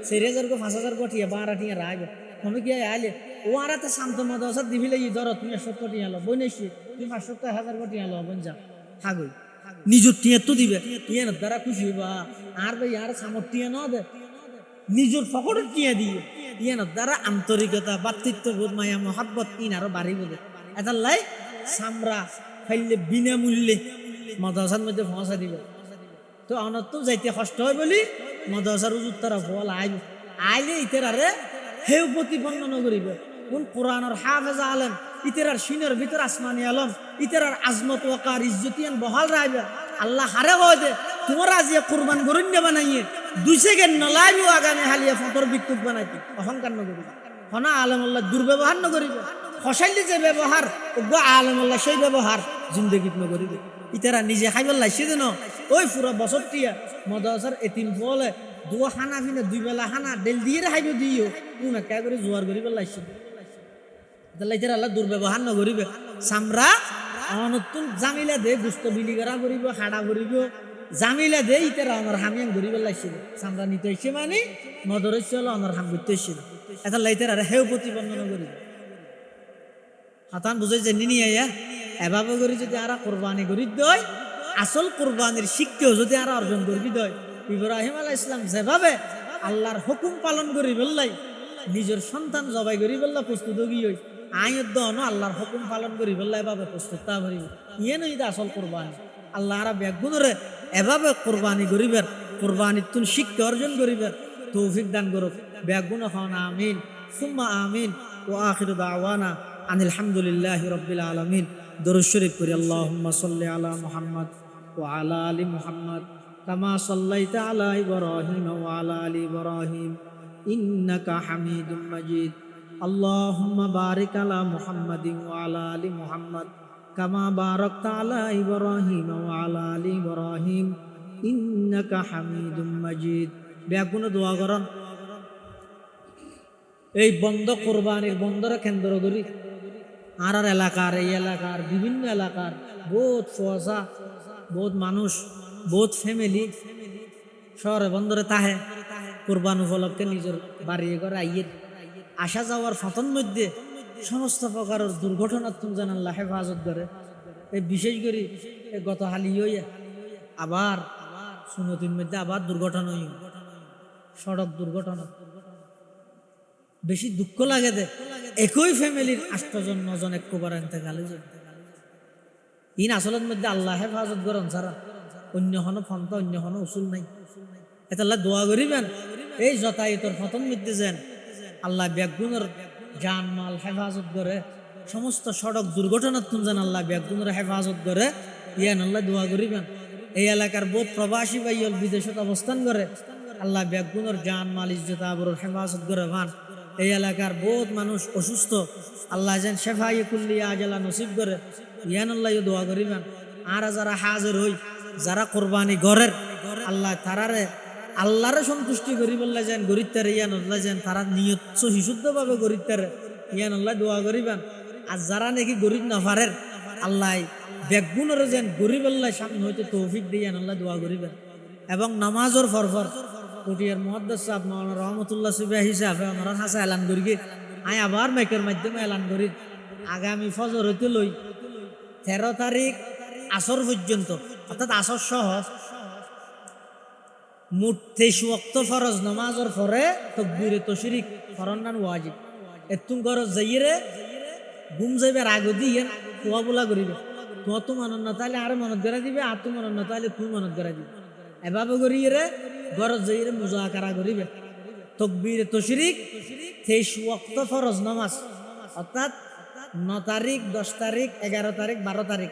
4000 কো 5000 কো টিয়া 12 টিয়া রাইব আমি কি আইলে ও আর তো শান্ত মাদ্রাসা দিবিলে ই ধর তুমি 70 টিয়া লো বইনেছি তুমি 500 1000 কো টিয়া লো বন যা হাগই নিজের টিয়া তো দিবে ইয়ে না দ্বারা খুশি হইবা আর ভাই আর সামর্থ্য না দে নিজের ফকরের টিয়া দিয়ে ইয়ে না দ্বারা আন্তরিকতা ভাতৃত্ববোধ মায়া মহাব্বত ইন আরো বাড়ি বলে এটা লাই সামরা খাইলে বিনামূল্যে মাদ্রাসার মধ্যে পৌঁছা দিবে তো অনত তো যাইতে কষ্ট হয় বলি মাদ্রাসার উজুর তারা ফল আইলে ইতারে হেউ প্রতিপন্ন নগরিবে কোন কোরআনের হাফেজ আলেম ইতার সিনের ভিতর আসমানি আলম ইতার আজমত ওয়াকার ইজ্জতিয়ান বহাল রাইবে আল্লাহ হারে হয় দে তোমার আজিয়া কুরবান করুন দে বানাইয়ে 2 সেকেন্ড নলাইও আগামী হালিয়া ফতর বিক্ষুব বানাইতে অহংকার নগরিবে হনা আলেম আল্লাহ দুর্ব্যবহার নগরিবে ফসাইলে যে ব্যবহার ওগো আলেম আল্লাহ সেই ব্যবহার জিন্দেগিত নগরিবে ইতারা নিজে খাইবার লাইছে দেন ওই পুরো বছরটিয়া মাদ্রাসার এতিম ফলে 2 খানা ফিনে 2 বেলা খানা ডেল দিয়ে খাইব দিও কোন কা করে জোয়ার করিবার লাইছে তাহলে ইতারা আল্লাহ দুর্ব্যবহার নগরিবে সামরা অনতুন জামিলা দে গুস্ত বিলি করা করিব খাড়া করিব জামিলা দে ইতারা আমার হামিয়ান করিবার লাইছে সামরা নিতে হইছে মানে মদরসে হলো আমার হাম করতে হইছে এটা লাইতারা হেউ প্রতিপন্ন নগরিবে হাতান বুঝাই জানি নি আয়া এভাবে করে যদি আর কোরবানি করি দয় আসল কোরবানির শিক্ষাও যদি আর অর্জন করবি দয় ইব্রাহিম আলাইহিস সালাম যেভাবে আল্লাহর হুকুম পালন করি বললাই নিজের সন্তান জবাই করি বললা প্রস্তুত গিয়ে আইয়ত দন আল্লাহর হুকুম পালন করি বললা এভাবে প্রস্তুত তা করি ইয়ে নই আসল কোরবানি আল্লাহ আর বেগুনরে এভাবে কোরবানি করিবার কোরবানির তুন শিক্ষা অর্জন করিবার তৌফিক দান করুক বেগুন হন আমিন সুম্মা আমিন ওয়া আখিরু দাওয়ানা আনিল হামদুলিল্লাহি রাব্বিল আলামিন দরুদ শরীফ করি আল্লাহুম্মা সাল্লি আলা মুহাম্মদ ওয়া আলা আলি মুহাম্মদ কামা সাল্লাইতা আলা ইব্রাহিম ওয়া আলা আলি ইব্রাহিম ইন্নাকা হামিদুম মাজিদ আল্লাহুম্মা বারিক আলা মুহাম্মাদিন ওয়া আলা আলি মুহাম্মদ কামা বারাকতা আলা ইব্রাহিম ওয়া আলা আলি ইব্রাহিম ইন্নাকা হামিদুম মাজিদ ব্যাগুনো দোয়া করন এই বন্ধ কোরবানির বন্ধরে কেন্দ্র করি আর এলাকার এই এলাকার বিভিন্ন এলাকার বহুত ফসা বহুত মানুষ বহুত ফ্যামিলি শহরে বন্দরে তাহে কোরবান উপলক্ষে নিজের বাড়ি ঘরে আইয়ের আসা যাওয়ার ফাতন মধ্যে সমস্ত প্রকারের দুর্ঘটনার তুমি যেন আল্লাহ হেফাজত করে এই বিশেষ করে গত হালি হইয়া আবার সুনতির মধ্যে আবার দুর্ঘটনা হইল সড়ক দুর্ঘটনা বেশি দুঃখ লাগে দে একই ফ্যামিলির 8 জন 9 জন একবার ইন্তেকাল হয়ে যায় ইন আসলের মধ্যে আল্লাহ হেফাজত করেন ছাড়া অন্য কোনো পন্থা অন্য কোনো উসুল নাই এটা আল্লাহ দোয়া করিবেন এই যতায়তর ফতন মধ্যে যেন আল্লাহ ব্যাগুনের জান মাল হেফাজত করে সমস্ত সড়ক দুর্ঘটনার তুমি যেন আল্লাহ ব্যাগুনের হেফাজত করে ইয়ান আল্লাহ দোয়া করিবেন এই এলাকার বহুত প্রবাসী ভাইয়ল বিদেশত অবস্থান করে আল্লাহ ব্যাগুনের জান মাল ইজ্জত আবরুর হেফাজত করে ভান এই এলাকার বহুত মানুষ অসুস্থ আল্লাহ যেন শেফাই কুল্লিয়া আজালা নসিব করে ইয়ান আল্লাহ দোয়া করিবেন আর যারা হাজির হই যারা কোরবানি গরের আল্লাহ তারারে আল্লাহরে সন্তুষ্টি করি বললে যেন গরিবতারে ইয়ান আল্লাহ যেন তারা নিয়ত সহিশুদ্ধভাবে গরিবতারে ইয়ান আল্লাহ দোয়া করিবেন আর যারা নাকি গরিব নাফারের আল্লাহ বেগুনের যেন গরিব আল্লাহ সামনে হইতে তৌফিক দিয়ে আল্লাহ দোয়া করিবেন এবং নামাজের ফরফর কুটিয়ার মুহাদ্দিস সাহেব মাওলানা রহমতুল্লাহ সুবহানি হিসাবে আমরা হাসা এলান করি আই আবার মাইকের মাধ্যমে এলান করি আগামী ফজর হইতে লই 13 তারিখ আসর পর্যন্ত অর্থাৎ আসর সহ মোট 23 ওয়াক্ত ফরজ নামাজের পরে তাকবীরে তাশরিক ফরনান ওয়াজিব এতুম গরজ যাইরে ঘুম যাইবার আগে দিয়ে কোয়া বলা করিবে তো মনত না তাইলে আর মনত করা দিবে আর তো মনত না তাইলে তুই মনত করা দিবে এভাবে করিয়ে গরজ যাইরে মুজাকারা করিবে তাকবীরে তাশরিক 23 ওয়াক্ত ফরজ নামাজ অর্থাৎ 9 তারিখ 10 তারিখ 11 তারিখ 12 তারিখ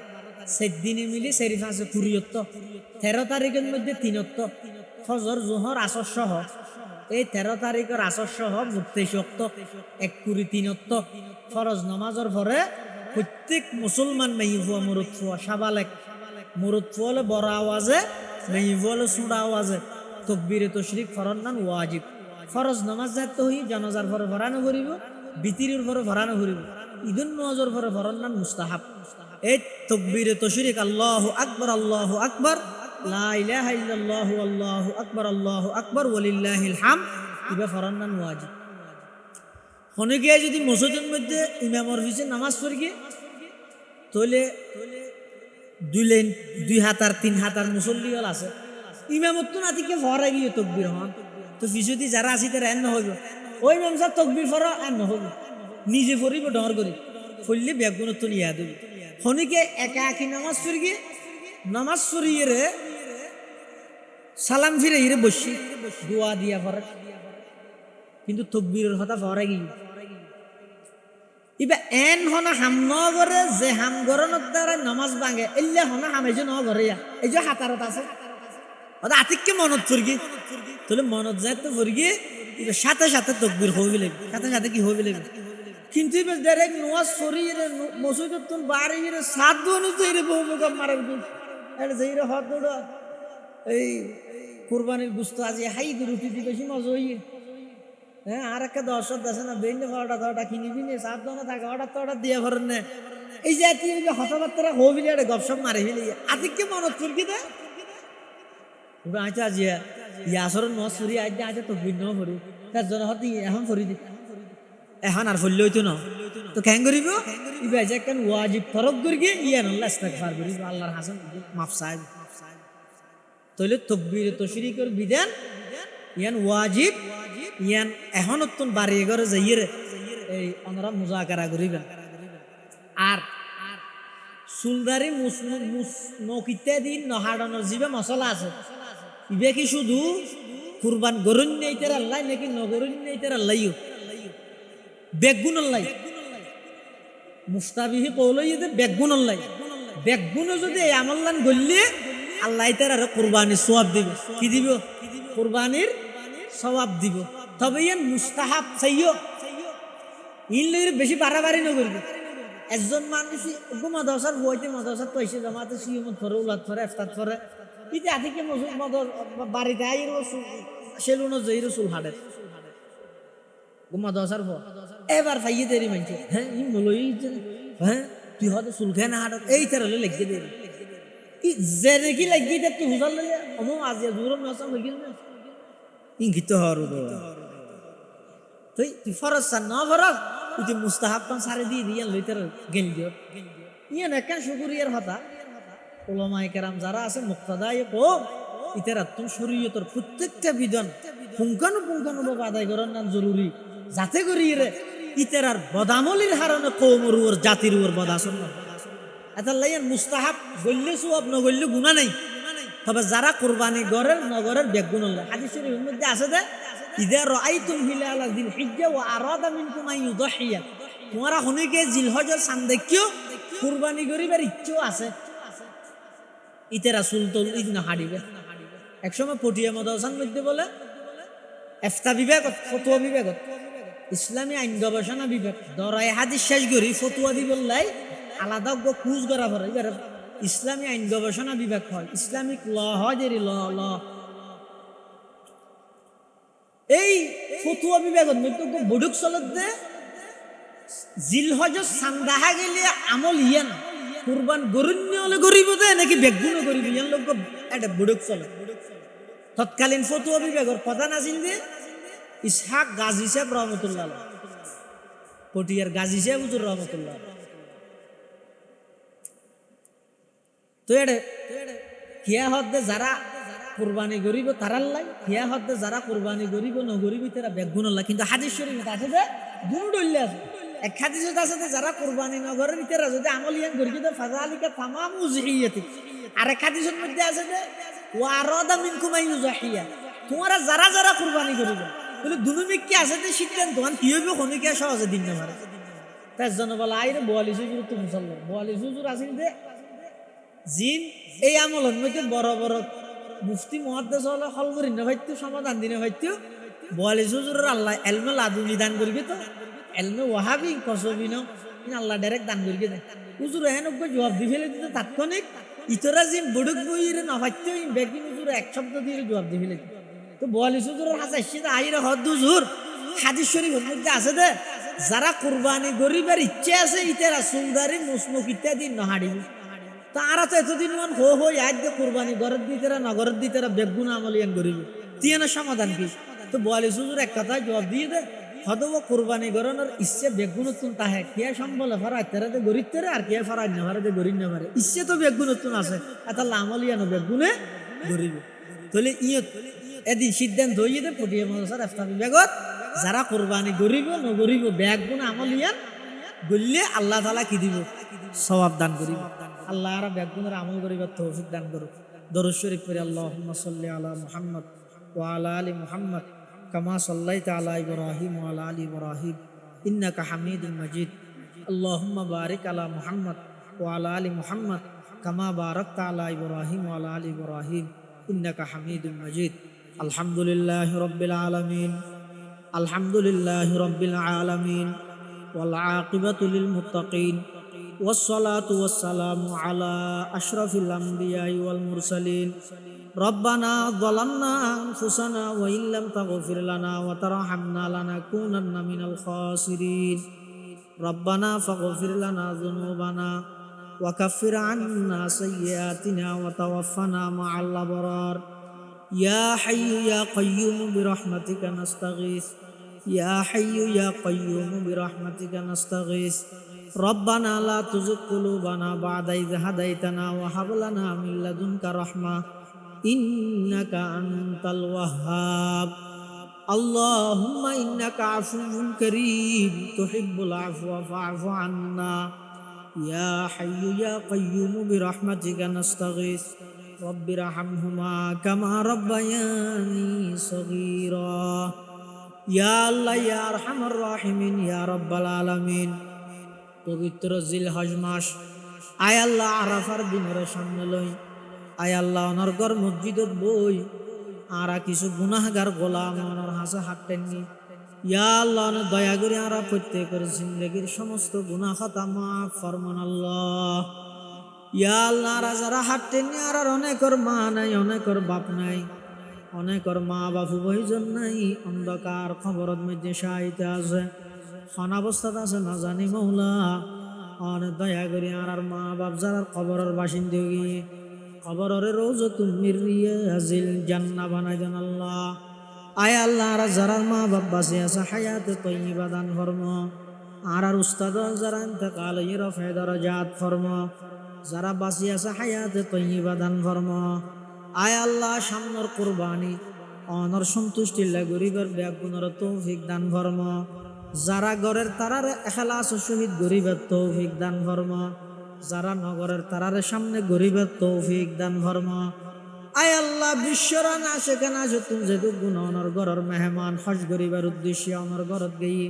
7 দিনে মিলি 4-5 কুরিয়ত্ব 13 তারিখের মধ্যে 3 ফজর জোহর আসর সহ এই 13 তারিখের আসর সহ 23 ওয়াক্ত 1 কুরি 3 ফরজ নামাজের পরে প্রত্যেক মুসলমান মেইফুয়া মুরুদফুয়া সাবালেক মুরুদফুয়া হলে বড় আওয়াজে মেইফুয়া হলে ছোট আওয়াজে তাকবীরে তাশরিক ফরনান ওয়াজিব ফরজ নামাজ যাতে হই জানাজার পরে ফরানো করিব বিতিরের পরে ফরানো করিব ঈদুন নওয়াজের পরে ফরনান মুস্তাহাব এই তাকবীরে তাশরিক আল্লাহু আকবার লা ইলাহা ইল্লাল্লাহু আল্লাহু আকবার ওয়ালিল্লাহিল হামদ ইবা ফরনান ওয়াজিব হনকে যদি মসজিদের মধ্যে ইমামর পিছে নামাজ পড়ি তাহলে 2 লাইন 2 হাতার 3 হাতার মুসল্লি হল আছে ইমামত তো নাতিকে ফরা গিয়ে তাকবীর হন তো পিছুতি যারা আছে তারা এন্ন হইব ওই ইমাম সাহেব তাকবীর ফরা এন্ন হইব নিজে পড়িব ডর করি ফললে ব্যাগুনত তো ইয়া দেব হনকে একা একি নামাজ পড়ি নামাজ পড়িয়ে রে সালাম ফিরে ইরে বসি দোয়া দিয়া ফরা কিন্তু তকবীরের কথা ফরা গিয়ে ইবা এন হনা হাম নগরে যে হাম গরনের দ্বারা নামাজ ভাঙে এল্লা হনা হাম এই যে নগরে এই যে হাতারত আছে ওটা আতিককে মনত পড়গি তাহলে মনত যায় তো পড়গি ইবা সাথে সাথে তকবীর হইবে লাগবে সাথে সাথে কি হইবে লাগবে কিন্তু ইবা ডাইরেক্ট নামাজ পড়িয়ে মসজিদত তুন বাড়ি গিয়ে সাত দোনো তৈরি বহু মুখ মারার গুণ এটা যেইরে হত দৌড়া এই কুরবানির গুস্ত আজি হাই রুটি দি বেশি মজা হইয়ে হ্যাঁ আর একটা 10 আছে না বেন্ডে ফটা কিনিবি নে সাত দোনো থাকে অর্ডার দিয়ে ভরেন না এই যে তুই হতাবার্তারা হবিলে একটা গপসপ মারি ফেলি আতিককে মনত পড়কি দে আচ্ছা জিয়া ইয়াসর নস ফুরি আচ্ছা তো ভিন্ন ফুরি তার জন্য হতে এখন ফুরি দি এখন আর ফুললে হইতো না তো কেন করিব ইবা যে কেন ওয়াজিব ফরক করি ইয়ান আল্লাহ ইস্তিগফার করিব আল্লাহর হাসান মাফ চাইব তাহলে তাকবীরে তাশরিকের বিধান ইয়ান ওয়াজিব ইয়ান এখন তুন বাড়ি ঘরে যাইয়ে এই আমরা মুজাকারা করিবেন আর সুলদারি নকিতে দিন নহাডনের জিবে মশলা আছে ইবে কি শুধু কুরবান গরুন নেইতের আল্লাহ নাকি নগরুন নেইতের আল্লাহও বেগুন আল্লাহ মুস্তাবিহি কৌলই যে বেগুন আল্লাহ বেগুন যদি এই আমল্লান গললে আল্লাহ তার আর কুরবানির সওয়াব দিবে কি দিব কুরবানির সওয়াব দিব তবে ইয়ান মুস্তাহাব চাইও ইনলের বেশি বাড়াবাড়ি নগরবে একজন মানুষ মাদ্রাসার বইতে মাদ্রাসার পয়সা জমাতে সিয়মত পরে উলাদ পরে ইফতার পরে ইতে আদিকে বাড়িতে আইর সেলুনো যেই রসুল হাডের গুমা দশার পর এবার ফাইয়ে দেরি মানছে হ্যাঁ ই মলই হ্যাঁ তুই হয়তো চুল খায় না হাডত এই তার হলে লেগে দেরি যে নাকি লাগিয়ে দে তুই হুজার লইলে অমো আজিয়া জোর নসাম হয়ে গেল ইঙ্গিত হরু তুই ফরজ সার না ফরজ তুই মুস্তাহাব পান সারে দিয়ে দিয়ে লইতে গেল দিও ইয়ান একটা শুকরিয়ার হতা উলামায়ে কেরাম যারা আছে মুক্তাদায়ে কওম ইতারা তুম শরীয়তের প্রত্যেকটা বিধান পুঙ্খানুপুঙ্খানুভাবে আদায় করার নাম জরুরি যাতে করি রে ইতারার বদামলির হারণে কওমের উপর জাতির উপর বদাসন না এটা লাইন মুস্তাহাব গল্লে সওয়াব ন গল্লে গুনাহ নাই তবে যারা কুরবানি গরের নগরের বেগুন আল্লাহ হাদিস শরীফের মধ্যে আছে যে ইদা রাআইতুম হিলাল যিল হিজ্জা ওয়া আরাদা মিনকুম আন ইউদহিয়া তোমরা হনিকে জিলহজের চাঁদ দেখিও কুরবানি করিবার ইচ্ছা আছে ইতে রাসূল তো ঈদ না হাডিবে একসময় পটিয়া মাদ্রাসার মধ্যে বলে ইফতা বিভাগ ফতোয়া বিভাগ ইসলামী আইন গবেষণা বিভাগ দরাই হাদিস শেষ করি ফতোয়া দিবল্লাই আলাদা কুজ করা পড়ে এবার ইসলামী আইন গবেষণা বিভাগ হয় ইসলামিক ল হয় যে ল এই ফতুয়া বিভাগের মধ্যে বডুক চলত দে জিলহজ সান্দাহা গেলে আমল ইয়ান কুরবান গরুন্য হলে গরিব দে নাকি বেগুন গরিব ইয়ান লোক এটা বডুক চলে তৎকালীন ফতুয়া বিভাগের প্রধান আছিল যে ইসহাক গাজী সাহেব রহমতুল্লাহ পটিয়ার গাজী সাহেব হুজুর রহমতুল্লাহ তো এটা কিয়া হদ্দে যারা কুরবানি গরিব তারার লাই কিয়া হদ্দে যারা কুরবানি গরিব ন গরিব তারা বেগুন আল্লাহ কিন্তু হাদিস শরীফে আছে যে দুনো ডল্লে আছে এক হাদিস আছে যে যারা কুরবানি নগরের ভিতরে যদি আমল ইয়ান করি তো ফাযালিকা তামামু উযহিয়াতি আর এক হাদিসের মধ্যে আছে যে ওয়ারাদা মিনকুম আন ইউযহিয়া তোমরা যারা যারা কুরবানি করিবে বলে দুনো মিক্কি আছে যে সিদ্ধান্ত তখন কি হইবে কোনকে সহজে দিন না পারে তার জন্য বলা আইরে 42 হুজুর তো মুসলমান 42 হুজুর আছেন যে জিন এই আমলের মধ্যে বড় বড় মুফতি মুহাদ্দিস হলো হল করি না ভাইতো সমাধান দিনে ভাইতো 42 হুজুরের আল্লাহ ইলমে লাদুনি দান করবে তো ইলমে ওয়াহাবি কসবি না আল্লাহ ডাইরেক্ট দান করবে না হুজুর এনক জবাব দি ফেলে দিতে তাৎক্ষণিক ইতরা জিন বড়ক বইরে না ভাইতো বেগি হুজুর এক শব্দ দিয়ে জবাব দি ফেলে তো 42 হুজুরের হাসা সেটা আইরে হদ হুজুর হাদিস শরীফের মধ্যে আছে যে যারা কুরবানি গরিবের ইচ্ছে আছে ইতারা সুলদারি মুসমুক ইত্যাদি নহাড়িবে তারা তো এতদিন মান হো আজ যে কুরবানি ঘরের দিতেরা নগরের দিতেরা বেগুন আমলিয়ান করিবে তিয়ানের সমাধান কি তো 42 হুজুর এক কথায় জবাব দিয়ে দে হদব কুরবানি গরনের ইচ্ছে বেগুনতুন তাহে কে সম্বলে ফরাই তেরাতে গরিব তেরে আর কে ফরাই না ফারাতে গরিব না পারে ইচ্ছে তো বেগুনতুন আছে এটা আমলিয়ান বেগুনে গরিবে তাহলে ইয়ত এদিন সিদ্ধান্ত হইয়ে দে পটিয়া মাদ্রাসার ইফতা বিভাগত যারা কুরবানি গরিব ন গরিব বেগুন আমলিয়ান গল্লে আল্লাহ তাআলা কি দিব সওয়াব দান করিব আল্লাহ রা বেগুনের আমল করিবার তৌফিক দান করুক দরুদ শরীফ পড়ি আল্লাহুম্মা সাল্লি আলা মুহাম্মদ ওয়া আলা আলি মুহাম্মদ কামা সাল্লাইতা আলা ইব্রাহিম ওয়া আলা আলি ইব্রাহিম ইন্নাকা হামিদুম মাজিদ আল্লাহুম্মা বারিক আলা মুহাম্মদ ওয়া আলা আলি মুহাম্মদ কামা বারাকতা আলা ইব্রাহিম ওয়া আলা আলি ইব্রাহিম ইন্নাকা হামিদুম মাজিদ আলহামদুলিল্লাহি রাব্বিল আলামিন আলহামদুলিল্লাহি রাব্বিল আলামিন ওয়াল আকিবাতু লিল মুত্তাকিন والصلاة والسلام على أشرف الأنبياء والمرسلين ربنا ظلمنا أنفسنا وإن لم تغفر لنا وترحمنا لنكونن من الخاسرين ربنا فاغفر لنا ذنوبنا وكفر عنا سيئاتنا وتوفنا مع الأبرار يا حي يا قيوم برحمتك نستغيث يا حي يا قيوم برحمتك نستغيث ربنا لا تزغ قلوبنا بعد إذ هديتنا وهب لنا من لدنك رحمة إنك أنت الوهاب اللهم إنك عفو كريم تحب العفو فاعف عنا يا حي يا قيوم برحمتك نستغيث رب ارحمهما كما ربياني صغيرا يا الله يا أرحم الراحمين يا رب العالمين পবিত্র জিলহজ মাস আয় আল্লাহ আরাফার দিনের সামনে লই আয় আল্লাহ অনর্গর মসজিদত বই আরা কিছু গুনাহগার গোলাম অনর হাসে হাঁটেননি ইয়া আল্লাহ দয়া করে আরা প্রত্যেকের জিন্দেগির সমস্ত গুনাহ খাতা মাফ ফরমান আল্লাহ ইয়া আল্লাহ আরা যারা হাঁটেননি আর অনেকর মা নাই অনেকর বাপ নাই অনেকর মা বাপু বইজন নাই অন্ধকার খবরত মধ্যে সাহিত্য আছে অনাবস্থাত আছে না জানি মৌলা অনেক দয়া করি আর মা বাপ যারা খবরের বাসিন্দে গিয়ে খবরের রোজ তুমি রিয়াজিল জান্নাহ বানাই দেন আল্লাহ। আয় আল্লাহ আর যারা মা বাপ বাঁচে আছে হায়াতে তৈবা দান ফরম আর উস্তাদ যারা ইন্তেকাল রফে দরজাত ফরম যারা বাঁচি আছে হায়াতে তৈবা দান ফরম। আয় আল্লাহ সামনের কুরবানি অনর সন্তুষ্টি গরিবের ব্যাগুণের তৌফিক দান ফরম যারা ঘরের তারার এখলাস শহীদ গরিবের তৌফিক দান ফরম যারা নগরের তারার সামনে গরিবের তৌফিক দান ফরম। আয় আল্লাহ বিশ্বরা না সেখানে আসে তুমি যেহেতু গুণ অনর ঘরের মেহমান হজ গরিবের উদ্দেশ্যে অনর ঘরত গিয়ে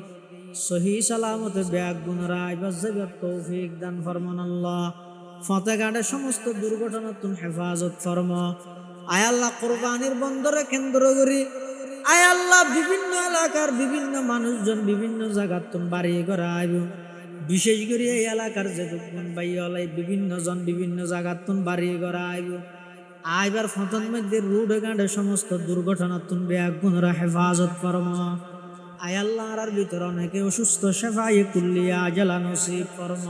সহি সালামতে ব্যাগ গুণরা এবার যাবে তৌফিক দান ফরমান আল্লাহ। ফতেঘাটে সমস্ত দুর্ঘটনা তুমি হেফাজত ফরম। আয় আল্লাহ কোরবানির বন্দরে কেন্দ্র করি আয় আল্লাহ বিভিন্ন এলাকার বিভিন্ন মানুষজন বিভিন্ন জায়গার তুমি বাড়ি করে আইব বিশেষ করে এই এলাকার যে দুগুণ বাইয়ালাই বিভিন্ন জন বিভিন্ন জায়গার তুমি বাড়ি করে আইব আইবার ফতন মধ্যে রোড ঘাটে সমস্ত দুর্ঘটনা তুমি ব্যাগ গুণরা হেফাজত ফরম। আয় আল্লাহ আর ভিতরে অনেকে অসুস্থ সেফাই কুল্লিয়া জেলা নসিব ফরম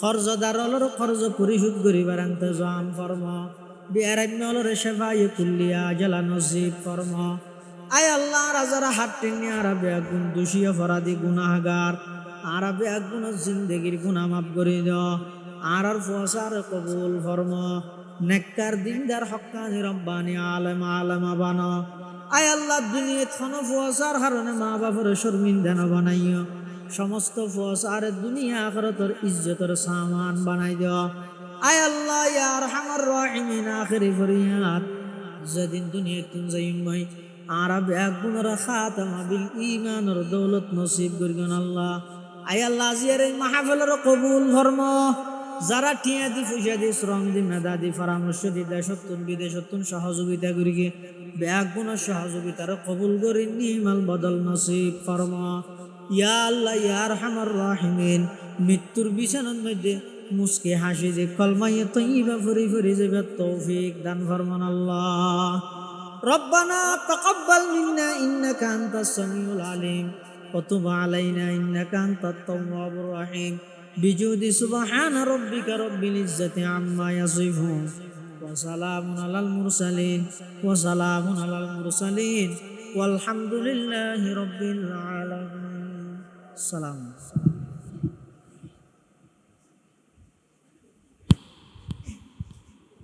খরজদার অলর খরচ পরিশোধ করিবার ইন্তজাম ফরম বিয়ারাম্য অলর সেফাই কুল্লিয়া জেলা নসিব ফরম। আয় আল্লাহ রাজারা হাট্টি নিয়ে আর বেগুন দোষী অপরাধী গুনাহগার আর বেগুন জিন্দগির গুনাহ মাফ করে দাও আর ফসার কবুল ফরম নেককার দিনদার হক্কানি রব্বানি আলেম আলেমা বানা। আয় আল্লাহ দুনিয়া থন ফসার হারণে মা বাবার শর্মিন্দা না বানাইও সমস্ত ফসার দুনিয়া আখিরাতের ইজ্জতের সামান বানাই দাও। আয় আল্লাহ ইয়া আরহামার রাহিমিন আখিরি ফরিয়াদ যেদিন দুনিয়া তুম যাইমাই আরব একগুণরা খাতামা বিল ঈমানের দৌলত নসিব করিবেন আল্লাহ। আয় আল্লাহ আজিয়ার এই মাহফিলের কবুল ফরম যারা টিয়া দি পয়সা দি শ্রম দি মেধা দি পরামর্শ দি দেশতুন বিদেশতুন সহযোগিতা করি ব্যাগুণের সহযোগিতার কবুল করি নিমাল বদল নসিব ফরম। ইয়া আল্লাহ ইয়া আরহামার রাহিমিন মৃত্যুর বিছানার মধ্যে মুস্কে হাসি যে কলমায়ে তৈবা ফরি ফরি যাবে তৌফিক দান ফরমান আল্লাহ। ربنا تقبل منا إنك أنت السميع العليم وتب علينا إنك أنت التواب الرحيم بجود سبحان ربك رب العزة عما يصفون وسلام على المرسلين والحمد لله رب العالمين. السلام.